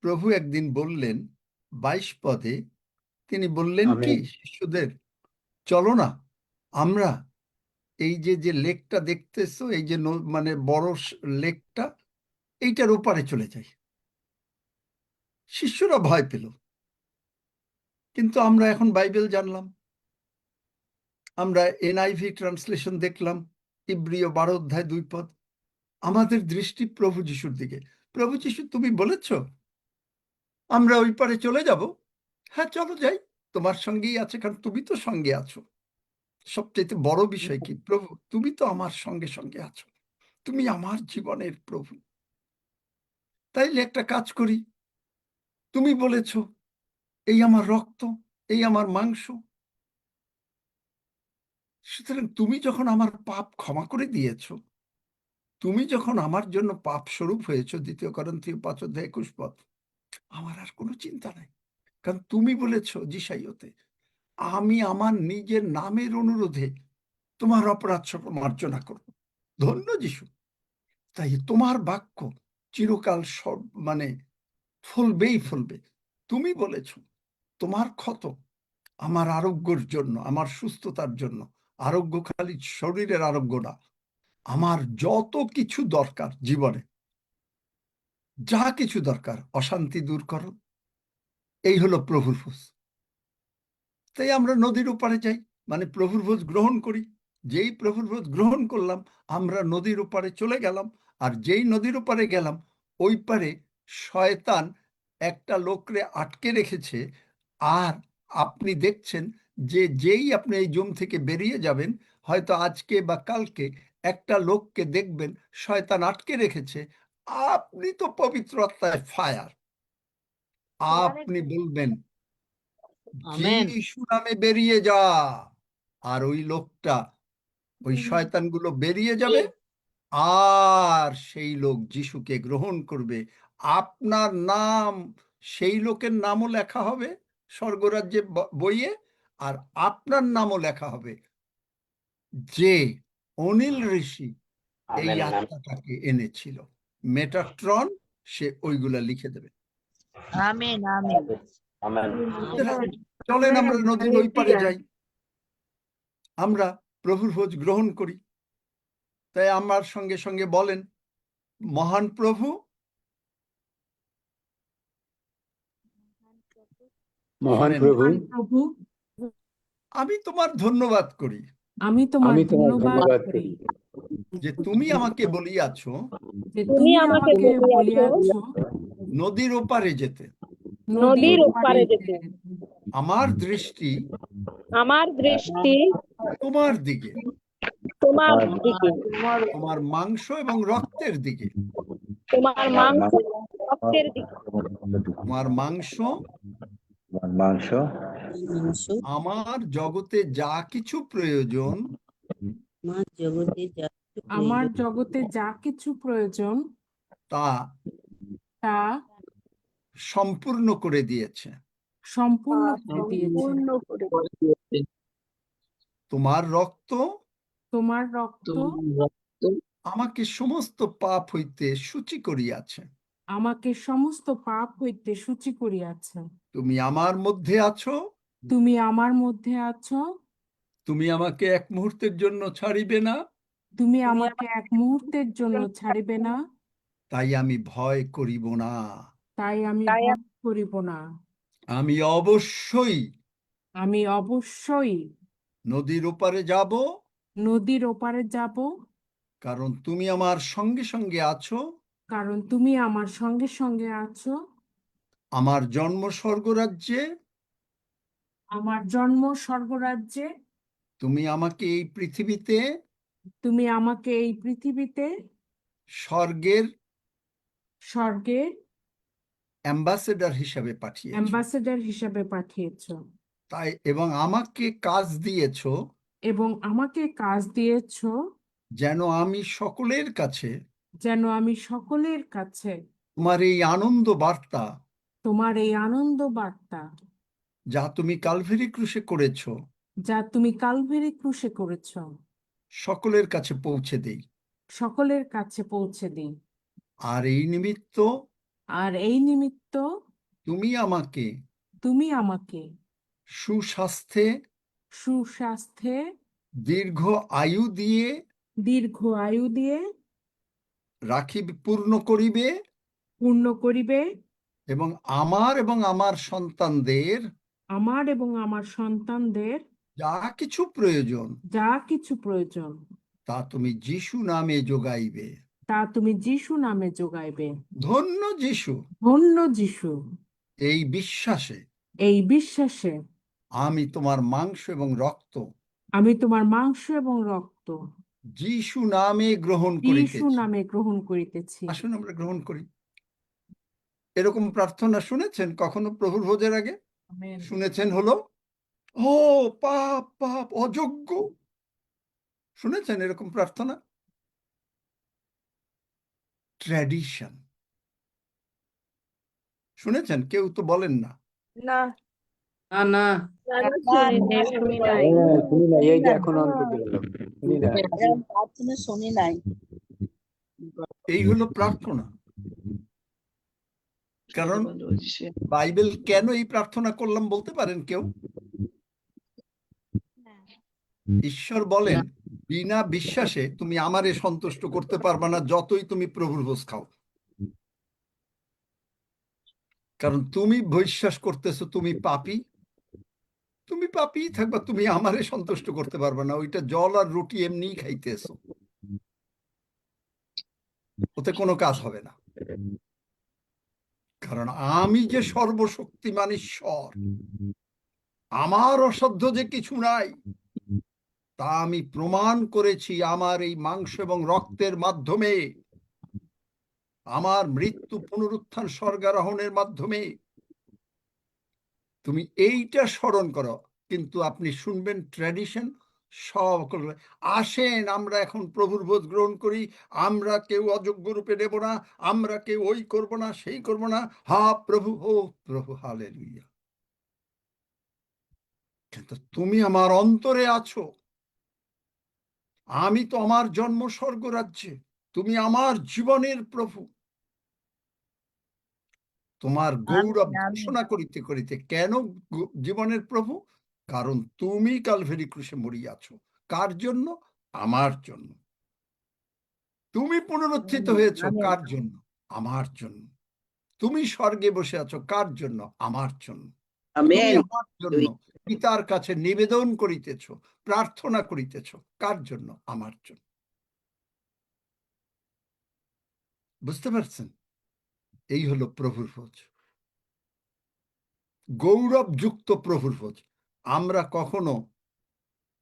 প্রভু একদিন বললেন ২২ পদে তিনি বললেন কি শিষ্যদের চলো না আমরা এই যে লেকটা দেখতেছো এই যে মানে বড় লেকটা এইটার ওপারে চলে যাই শিষ্যরা ভয় পেল কিন্তু আমরা এখন বাইবেল জানলাম আমরা এনআইভি ট্রান্সলেশন দেখলাম ইব্রিয় ১২ অধ্যায় ২ পদ আমাদের দৃষ্টি প্রভু যিশুর দিকে প্রভু যিশু তুমি বলেছ আমরা ওই পারে চলে যাব হ্যাঁ চলো যাই তোমার সঙ্গেই আছে কারণ তুমি তো সঙ্গে আছো সবচেয়ে বড় বিষয় কি প্রভু তুমি তো আমার সঙ্গে সঙ্গে আছো তুমি আমার জীবনের প্রভু তাইলে একটা কাজ করি তুমি বলেছ এই আমার রক্ত এই আমার মাংস সুতরাং তুমি যখন আমার পাপ ক্ষমা করে দিয়েছ তুমি যখন আমার জন্য পাপ স্বরূপ হয়েছ ২ করিন্থীয় ৫ অধ্যায় ২১ পদ আমার আর কোনো চিন্তা নাই কারণ তুমি বলেছ যিশাইয়তে আমি আমার নিজের নামের অনুরোধে তোমার অপরাধ সব মার্জনা করব। ধন্য যিশু। তাই তোমার বাক্য চিরকাল সব মানে ফলবেই ফলবে। তুমি বলেছ তোমার ক্ষত আমার আরোগ্যের জন্য, আমার সুস্থতার জন্য। আরোগ্য খালি শরীরের আরোগ্য না, আমার যত কিছু দরকার জীবনে, যা কিছু দরকার, অশান্তি দূর করো। এই হলো প্রভুর ভোজ। তাই আমরা নদীর ওপারে যাই, মানে প্রভুর ভোজ গ্রহণ করি। যেই প্রভুর ভোজ গ্রহণ করলাম, আমরা নদীর ওপারে চলে গেলাম। আর যেই নদীর ওপারে গেলাম, ওই পারে শয়তান একটা লোকরে আটকে রেখেছে। আর আপনি দেখছেন যে যেই আপনি এই জম থেকে বেরিয়ে যাবেন, হয়তো আজকে বা কালকে একটা লোককে দেখবেন শয়তান আটকে রেখেছে। আপনি তো পবিত্র আত্মায় ফায়ার, আপনি বলবেন আমেন। যিশু নামে বেরিয়ে যা। আর ওই লোকটা, ওই শয়তানগুলো বেরিয়ে যাবে, আর সেই লোক যিশুকে গ্রহণ করবে। আপনার নাম সেই লোকের নামও লেখা হবে স্বর্গরাজ্যে বইয়ে, আর আপনার নামও লেখা হবে যে অনিল ঋষি এই আত্মাটাকে এনেছিল। মেটাট্রন, সে ওইগুলা লিখে দেবে। আমেন আমেন চলেন আমরা নদীর ওই পারে যাই, আমরা প্রভুর ভোজ গ্রহণ করি। তাই আমার সঙ্গে সঙ্গে বলেন, মহান প্রভু, মহান শোনেন, প্রভু, আমি তোমার ধন্যবাদ করি আমি তোমার ধন্যবাদ করি যে তুমি আমাকে বলিয়াছ যে তুমি আমাকে বলিয়াছ নদীর ওপারে যেতে। নদীর ওপারে যেতে। আমার দৃষ্টি আমার দৃষ্টি তোমার দিকে, তোমার দিকে, তোমার মাংস এবং রক্তের দিকে। তোমার মাংস রক্তের দিকে। তোমার মাংস আমার জগতে যা কিছু প্রয়োজন, আমার জগতে যা কিছু প্রয়োজন তা তা সম্পূর্ণ করে দিয়েছে। সম্পূর্ণ করে দিয়েছে। তোমার রক্ত তোমার রক্ত আমাকে সমস্ত পাপ হইতে সূচি করিয়াছে। আমাকে সমস্ত পাপ হইতে সূচি করিয়াছে। তুমি আমার মধ্যে আছো, তুমি আমার মধ্যে আছো, তুমি আমাকে এক মুহূর্তের জন্য ছাড়িবে না। তুমি আমাকে এক মুহূর্তের জন্য ছাড়িবে না। তাই আমি ভয় করিব না। তাই আমি ভয় করিব না। আমি অবশ্যই নদীর ওপারে যাব, নদীর ওপারে যাব, কারণ তুমি আমার সঙ্গে সঙ্গে আছো। কারণ তুমি আমার সঙ্গে সঙ্গে আছো। আমার জন্ম স্বর্গরাজ্যে, আমার জন্ম স্বর্গরাজ্যে। তুমি আমাকে এই পৃথিবীতে তুমি আমাকে এই পৃথিবীতে স্বর্গের স্বর্গের অ্যাম্বাসেডর হিসাবে পাঠিয়েছো। অ্যাম্বাসেডর হিসাবে পাঠিয়েছো। তাই এবং আমাকে কাজ দিয়েছো, এবং আমাকে কাজ দিয়েছো যেন আমি সকলের কাছে যেন আমি সকলের কাছে তোমার এই আনন্দ বার্তা, তোমার এই আনন্দ বার্তা, যা তুমি কালভেরি ক্রুশে করেছো, যা তুমি কালভেরি ক্রুশে করেছো, সকলের কাছে পৌঁছে দেই। সকলের কাছে পৌঁছে দিই। আর এই নিমিত্ত তুমি আমাকে সুস্বাস্থ্যে দীর্ঘ আয়ু দিয়ে পূর্ণ করিবে এবং আমার সন্তানদের যা কিছু প্রয়োজন তা তুমি যিশু নামে যোগাইবে। ধন্য যিশু। এই বিশ্বাসে আমি তোমার মাংস এবং রক্ত যিশু নামে গ্রহণ করিতেছি। আসুন আমরা গ্রহণ করি। এরকম প্রার্থনা শুনেছেন কখনো প্রভুর ভোজের আগে? শুনেছেন হলো, ও পাপ অযোগ্য। শুনেছেন এরকম প্রার্থনা? ট্র্যাডিশন শুনেছেন? কেউ তো বলেন না। না না শুনি নাই। হ্যাঁ, শুনি না, এই যে এখন অন করতে গেলাম, শুনি না। প্রার্থনা শুনি নাই। এই হলো প্রার্থনা। কারণ বাইবেল কেন এই প্রার্থনা করলাম বলতে পারেন কেউ? ঈশ্বর বলেন, বিনা বিশ্বাসে তুমি আমারে সন্তুষ্ট করতে পারবে না, যতই তুমি প্রভুর ভোজ খাও। কারণ তুমি বিশ্বাস করতেছো তুমি পাপী, তুমি পাপী থাকবা, তুমি আমারে সন্তুষ্ট করতে পারবে না। ওইটা জল আর রুটি এমনিই খাইতেছো, ওতে কোনো কাজ হবে না। কারণ আমি যে সর্বশক্তিমান ঈশ্বর, আমার অসাধ্য যে কিছু নাই, তা আমি প্রমাণ করেছি আমার এই মাংস এবং রক্তের মাধ্যমে, আমার মৃত্যু পুনরুত্থান স্বর্গারোহণের মাধ্যমে। তুমি এইটা স্মরণ করো। কিন্তু আপনি শুনবেন ট্র্যাডিশন সব আসেন আমরা এখন প্রভুর ভোজ গ্রহণ করি, আমরা কেউ অযোগ্য রূপে নেব না, আমরা কেউ ওই করব না সেই করব না, হা প্রভু, ও প্রভু, হালেলুয়া। কিন্তু তুমি আমার অন্তরে আছো, আমি তো আমার জন্ম স্বর্গরাজ্যে, তুমি আমার জীবনের প্রভু। তোমার গৌরব ঘোষণা করিতে করিতে কেন জীবনের প্রভু? কারণ তুমি কালভেরি ক্রুশে মরিয়াছ। কার জন্য? আমার জন্য। তুমি পুনরুত্থিত হয়েছ কার জন্য? আমার জন্য। তুমি স্বর্গে বসে আছো কার জন্য? আমার জন্য। তুমি আমার জন্য পিতার কাছে নিবেদন করিতেছ, প্রার্থনা করিতেছ, কার জন্য? আমার জন্য। বুঝতে পারছেন? এই হলো প্রভুর ভোজ, গৌরবযুক্ত প্রভুর ভোজ। আমরা কখনো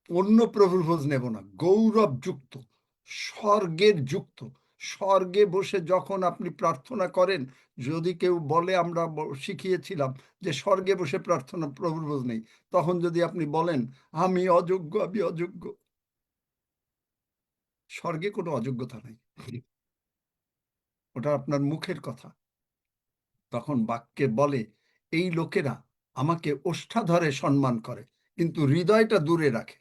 অন্য প্রভুর ভোজ নেব না, গৌরবযুক্ত, স্বর্গের যুক্ত। স্বর্গে বসে যখন আপনি প্রার্থনা করেন, যদি কেউ বলে, আমরা শিখিয়েছিলাম যে স্বর্গে বসে প্রার্থনা প্রভুর ভোজ নেই, তখন যদি আপনি বলেন আমি অযোগ্য, আমি অযোগ্য, স্বর্গে কোনো অযোগ্যতা নাই, ওটা আপনার মুখের কথা। তখন বাক্যে বলে এই লোকেরা আমাকে ওষ্ঠাধরে সম্মান করে, কিন্তু হৃদয়টা দূরে রাখে।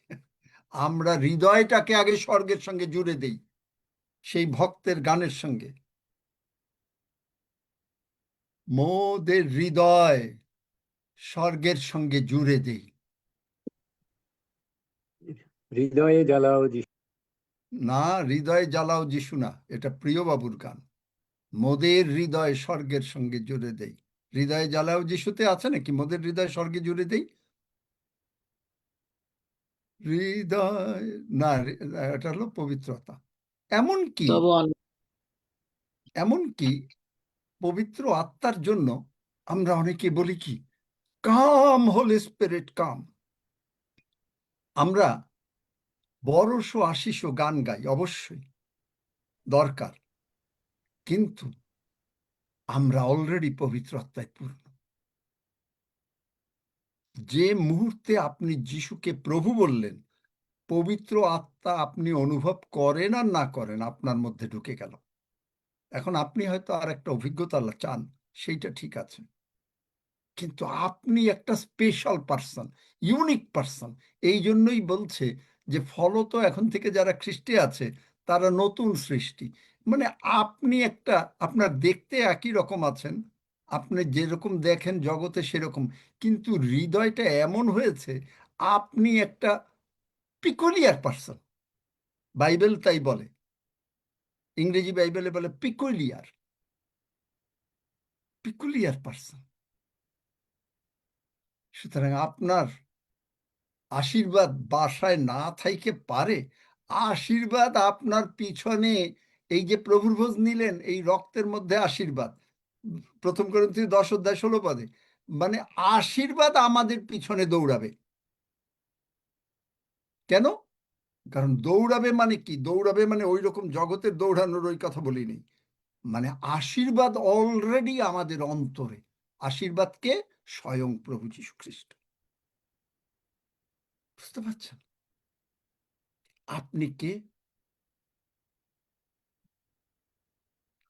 আমরা হৃদয়টাকে আগে স্বর্গের সঙ্গে জুড়ে দেই, সেই ভক্তের গানের সঙ্গে। মোদের হৃদয় স্বর্গের সঙ্গে জুড়ে দেই। হৃদয়ে জ্বালাও যিশু। না, হৃদয়ে জ্বালাও যিশু না, এটা প্রিয় বাবুর গান। মোদের হৃদয় স্বর্গের সঙ্গে জুড়ে দেই। হৃদয়ে জ্বালাও যিশুতে আছে নাকি মোদের হৃদয় স্বর্গে জুড়ে দেই? হৃদয় না, এটা হলো পবিত্রতা। এমনকি পবিত্র আত্মার জন্য আমরা অনেকে বলি কি, কাম হোলি স্পিরিট কাম। আমরা 180 গান গাই, অবশ্যই দরকার, কিন্তু আমরা অলরেডি পবিত্র আত্মায় পূর্ণ। যে মুহূর্তে আপনি যিশুকে প্রভু বললেন, পবিত্র আত্মা আপনি অনুভব করেন আর না করেন আপনার মধ্যে ঢুকে গেল। এখন আপনি হয়তো আর একটা অভিজ্ঞতা চান, সেইটা ঠিক আছে, কিন্তু আপনি একটা স্পেশাল পার্সন, ইউনিক পার্সন। এই জন্যই বলছে যে ফলত এখন থেকে যারা খ্রিস্টে আছে তারা নতুন সৃষ্টি। মানে আপনি একটা, আপনার দেখতে একই রকম আছেন, আপনি যেরকম দেখেন জগতে সেরকম, কিন্তু হৃদয়টা এমন হয়েছে আপনি একটা পিকুলিয়ার পার্সন। বাইবেল তাই বলে, ইংরেজি বাইবেলে বলে পিকুলিয়ার, পিকুলিয়ার পার্সন। সুতরাং আপনার আশীর্বাদ বাসায় না থাইকে পারে, আশীর্বাদ আপনার পিছনে। এই যে প্রভুর ভোজ নিলেন, এই রক্তের মধ্যে আশীর্বাদ, 1 করিন্থী 10:16 মানে আশীর্বাদ আমাদের পিছনে দৌড়াবে। কেন? কারণ দৌড়াবে মানে কি? দৌড়াবে মানে ওই রকম জগতের দৌড়ানোর ওই কথা বলিনি, মানে আশীর্বাদ অলরেডি আমাদের অন্তরে। আশীর্বাদকে স্বয়ং প্রভু যীশু খ্রিস্ট। বুঝতে পারছেন? আপনি কে?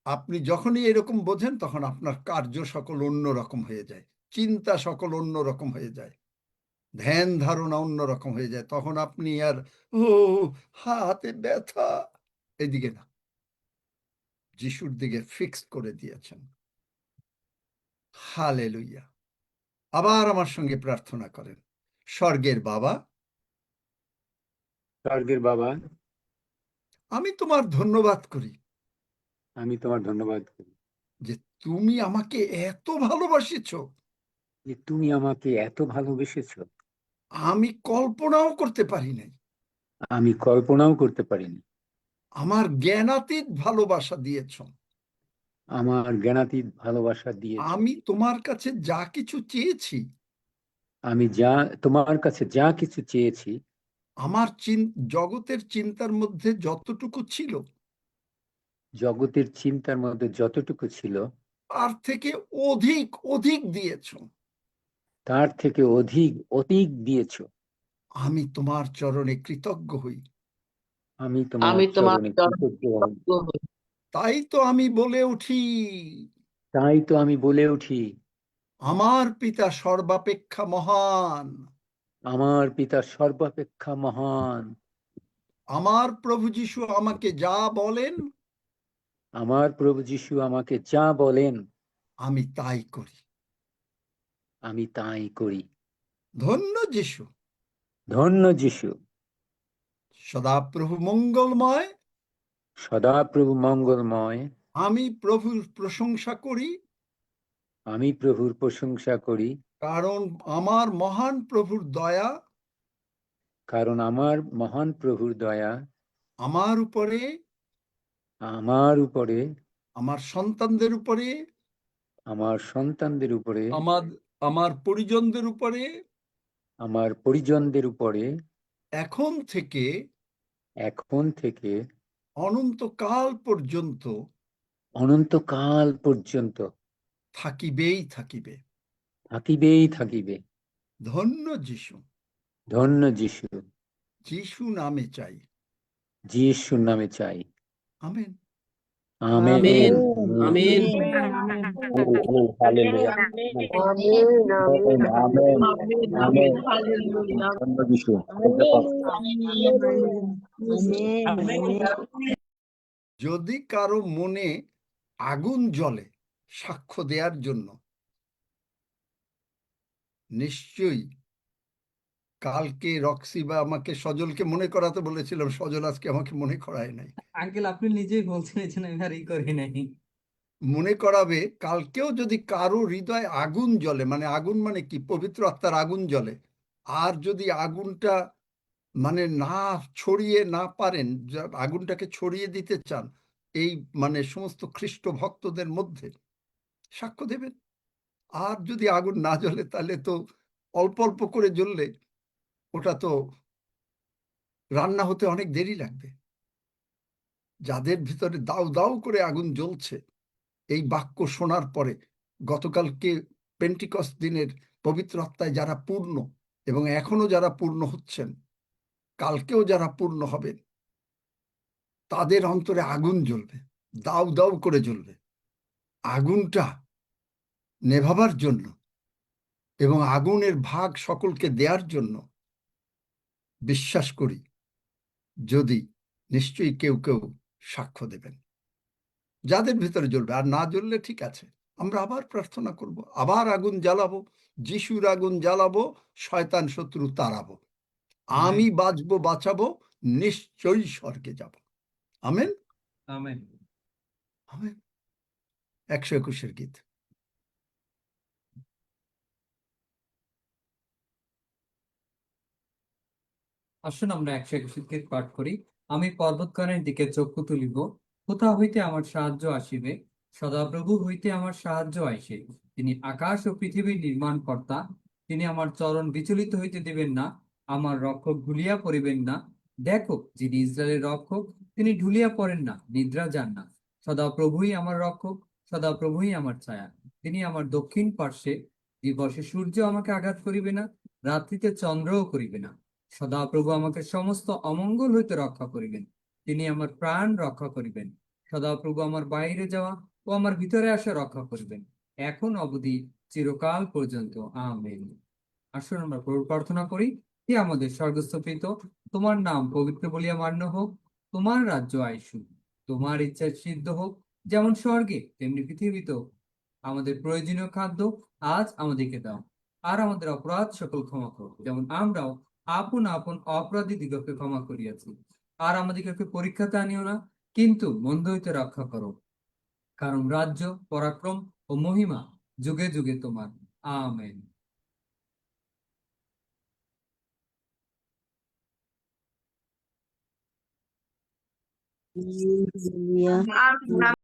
আপনি যখনই এরকম বোঝেন, তখন আপনার কার্য সকল অন্যরকম হয়ে যায়, চিন্তা সকল অন্যরকম হয়ে যায়। ধ্যান ধারণা অন্যরকম হয়ে যায়। তখন আপনি আর ও হাতে ব্যথা এদিকে না, যিশুর দিকে ফিক্সড করে দিয়েছেন। হালেলুয়া। আবার আমার সঙ্গে প্রার্থনা করেন। স্বর্গের বাবা, স্বর্গের বাবা, আমি তোমার ধন্যবাদ করি আমি তোমার ধন্যবাদ করি যে তুমি আমাকে এত ভালোবাসিছ, যে তুমি আমাকে এত ভালোবেসেছো, আমি কল্পনাও করতে পারি নাই। আমি কল্পনাও করতে পারিনি। আমার জ্ঞানাতীত ভালোবাসা দিয়েছ। আমার জ্ঞানাতীত ভালোবাসা দিয়েছো। আমি তোমার কাছে যা কিছু চেয়েছি, আমি তোমার কাছে যা কিছু চেয়েছি, আমার জগতের চিন্তার মধ্যে যতটুকু ছিল, জগতের চিন্তার মধ্যে যতটুকু ছিল, তার থেকে অধিক অধিক দিয়েছ। তার থেকে অধিক অধিক দিয়েছো। আমি তোমার চরণে কৃতজ্ঞ হই। আমি তোমার আমি তোমার চরণে কৃতজ্ঞ হই। তাই তো আমি বলে উঠি, তাই তো আমি বলে উঠি, আমার পিতা সর্বাপেক্ষা মহান, আমার পিতা সর্বাপেক্ষা মহান। আমার প্রভু যিশু আমাকে যা বলেন, আমার প্রভু যিশু আমাকে যা বলেন, আমি তাই করি। আমি তাই করি। ধন্য যিশু। ধন্য যিশু। সদাপ্রভু মঙ্গলময়। সদাপ্রভু মঙ্গলময়। আমি প্রভুর প্রশংসা করি, আমি প্রভুর প্রশংসা করি, কারণ আমার মহান প্রভুর দয়া কারণ আমার মহান প্রভুর দয়া আমার উপরে, আমার উপরে, আমার সন্তানদের উপরে, আমার সন্তানদের উপরে, আমার পরিজনদের উপরে আমার পরিজনদের উপরে এখন থেকে এখন থেকে অনন্তকাল পর্যন্ত অনন্তকাল পর্যন্ত থাকিবেই থাকিবে। থাকিবেই থাকিবে। ধন্য যিশু। ধন্য যিশু। যিশু নামে চাই। যিশুর নামে চাই। Amen. Amen. Amen. Hallelujah. Amen. Amen. ধন্য যিশু। যদি কারো মনে আগুন জ্বলে সাক্ষ্য দেওয়ার জন্য, নিশ্চয়ই কালকে রক্সি বা আমাকে সজলকে মনে করাতে বলেছিলাম, সজল আজকে আমাকে মনে করায় নাই। আঙ্কেল আপনি নিজেই বলছেন এই জন্য আমি আর ই করি নাই। মনে করাবে কালকেও যদি কারো হৃদয় আগুন জ্বলে, মানে আগুন মানে কি, পবিত্র আত্মার আগুন জ্বলে, আর যদি আগুনটা মানে না ছড়িয়ে না পারেন, আগুনটাকে ছড়িয়ে দিতে চান এই মানে সমস্ত খ্রিস্ট ভক্তদের মধ্যে, সাক্ষ্য দেবেন। আর যদি আগুন না জ্বলে তাহলে তো অল্প অল্প করে জ্বললে ওটা তো রান্না হতে অনেক দেরি লাগবে। যাদের ভিতরে দাউ দাউ করে আগুন জ্বলছে এই বাক্য শোনার পরে, গতকালকে পেন্টিকস্ট দিনের পবিত্র আত্মায় যারা পূর্ণ এবং এখনো যারা পূর্ণ হচ্ছেন, কালকেও যারা পূর্ণ হবেন, তাদের অন্তরে আগুন জ্বলবে, দাউ দাউ করে জ্বলবে। আগুনটা নেভাবার জন্য এবং আগুনের ভাগ সকলকে দেওয়ার জন্য বিশ্বাস করি যদি নিশ্চয়ই কেউ কেউ সাক্ষ্য দেবেন, যাদের ভিতরে জ্বলবে। আর না জ্বললে ঠিক আছে, আমরা আবার প্রার্থনা করব, আবার আগুন জ্বালাবো, যিশুর আগুন জ্বালাবো, শয়তান শত্রু তাড়াবো, আমি বাঁচবো, বাঁচাবো, নিশ্চয়ই স্বর্গে যাব। আমেন। আমেন। আমেন। 121 গীত। আসুন আমরা 121 গীত পাঠ করি। আমি পর্বতগণের দিকে চক্ষু তুলিব, কোথা হইতে আমার সাহায্য আসিবে? সদাপ্রভু হইতে আমার সাহায্য আইসে। তিনি আকাশ ও পৃথিবীর নির্মাণ কর্তা। তিনি আমার চরণ বিচলিত হইতে দিবেন না, আমার রক্ষক ঢুলিয়া পড়িবেন না। দেখো, যিনি ইসরায়েলের রক্ষক, তিনি ঢুলিয়া পড়েন না, নিদ্রা যান না। সদাপ্রভুই আমার রক্ষক, সদাপ্রভুই আমার ছায়া। তিনি আমার দক্ষিণ পার্শ্বে। দিবসে সূর্য আমাকে আঘাত করিবে না, রাত্রিতে চন্দ্রও করিবে না। সদাপ্রভু আমাকে সমস্ত অমঙ্গল হইতে রক্ষা করিবেন। তিনি আমার প্রাণ রক্ষা করিবেন। সদাপ্রভু আমার বাইরে যাওয়া ও আমার ভিতরে আসা রক্ষা করিবেন, এখন অবধি চিরকাল পর্যন্ত। আমেন। আসুন আমরা প্রভুর প্রার্থনা করি। হে আমাদের স্বর্গস্থ পিতা, তোমার নাম পবিত্র বলিয়া মান্য হোক, তোমার রাজ্য আইসুক, তোমার ইচ্ছা সিদ্ধ হোক, যেমন স্বর্গে তেমনি পৃথিবীতেও। আমাদের প্রয়োজনীয় খাদ্য আজ আমাদেরকে দাও, আর আমাদের অপরাধ সকল ক্ষমা করো, যেমন আমরাও আপন আপন অপরাধী দিগকে ক্ষমা করিয়াছি। আর আমাদেরকে পরীক্ষাতে আনিও না, কিন্তু মন্দ হইতে রক্ষা করো, কারণ রাজ্য, পরাক্রম ও মহিমা যুগে যুগে তোমার। আমেন। হালেলুয়া।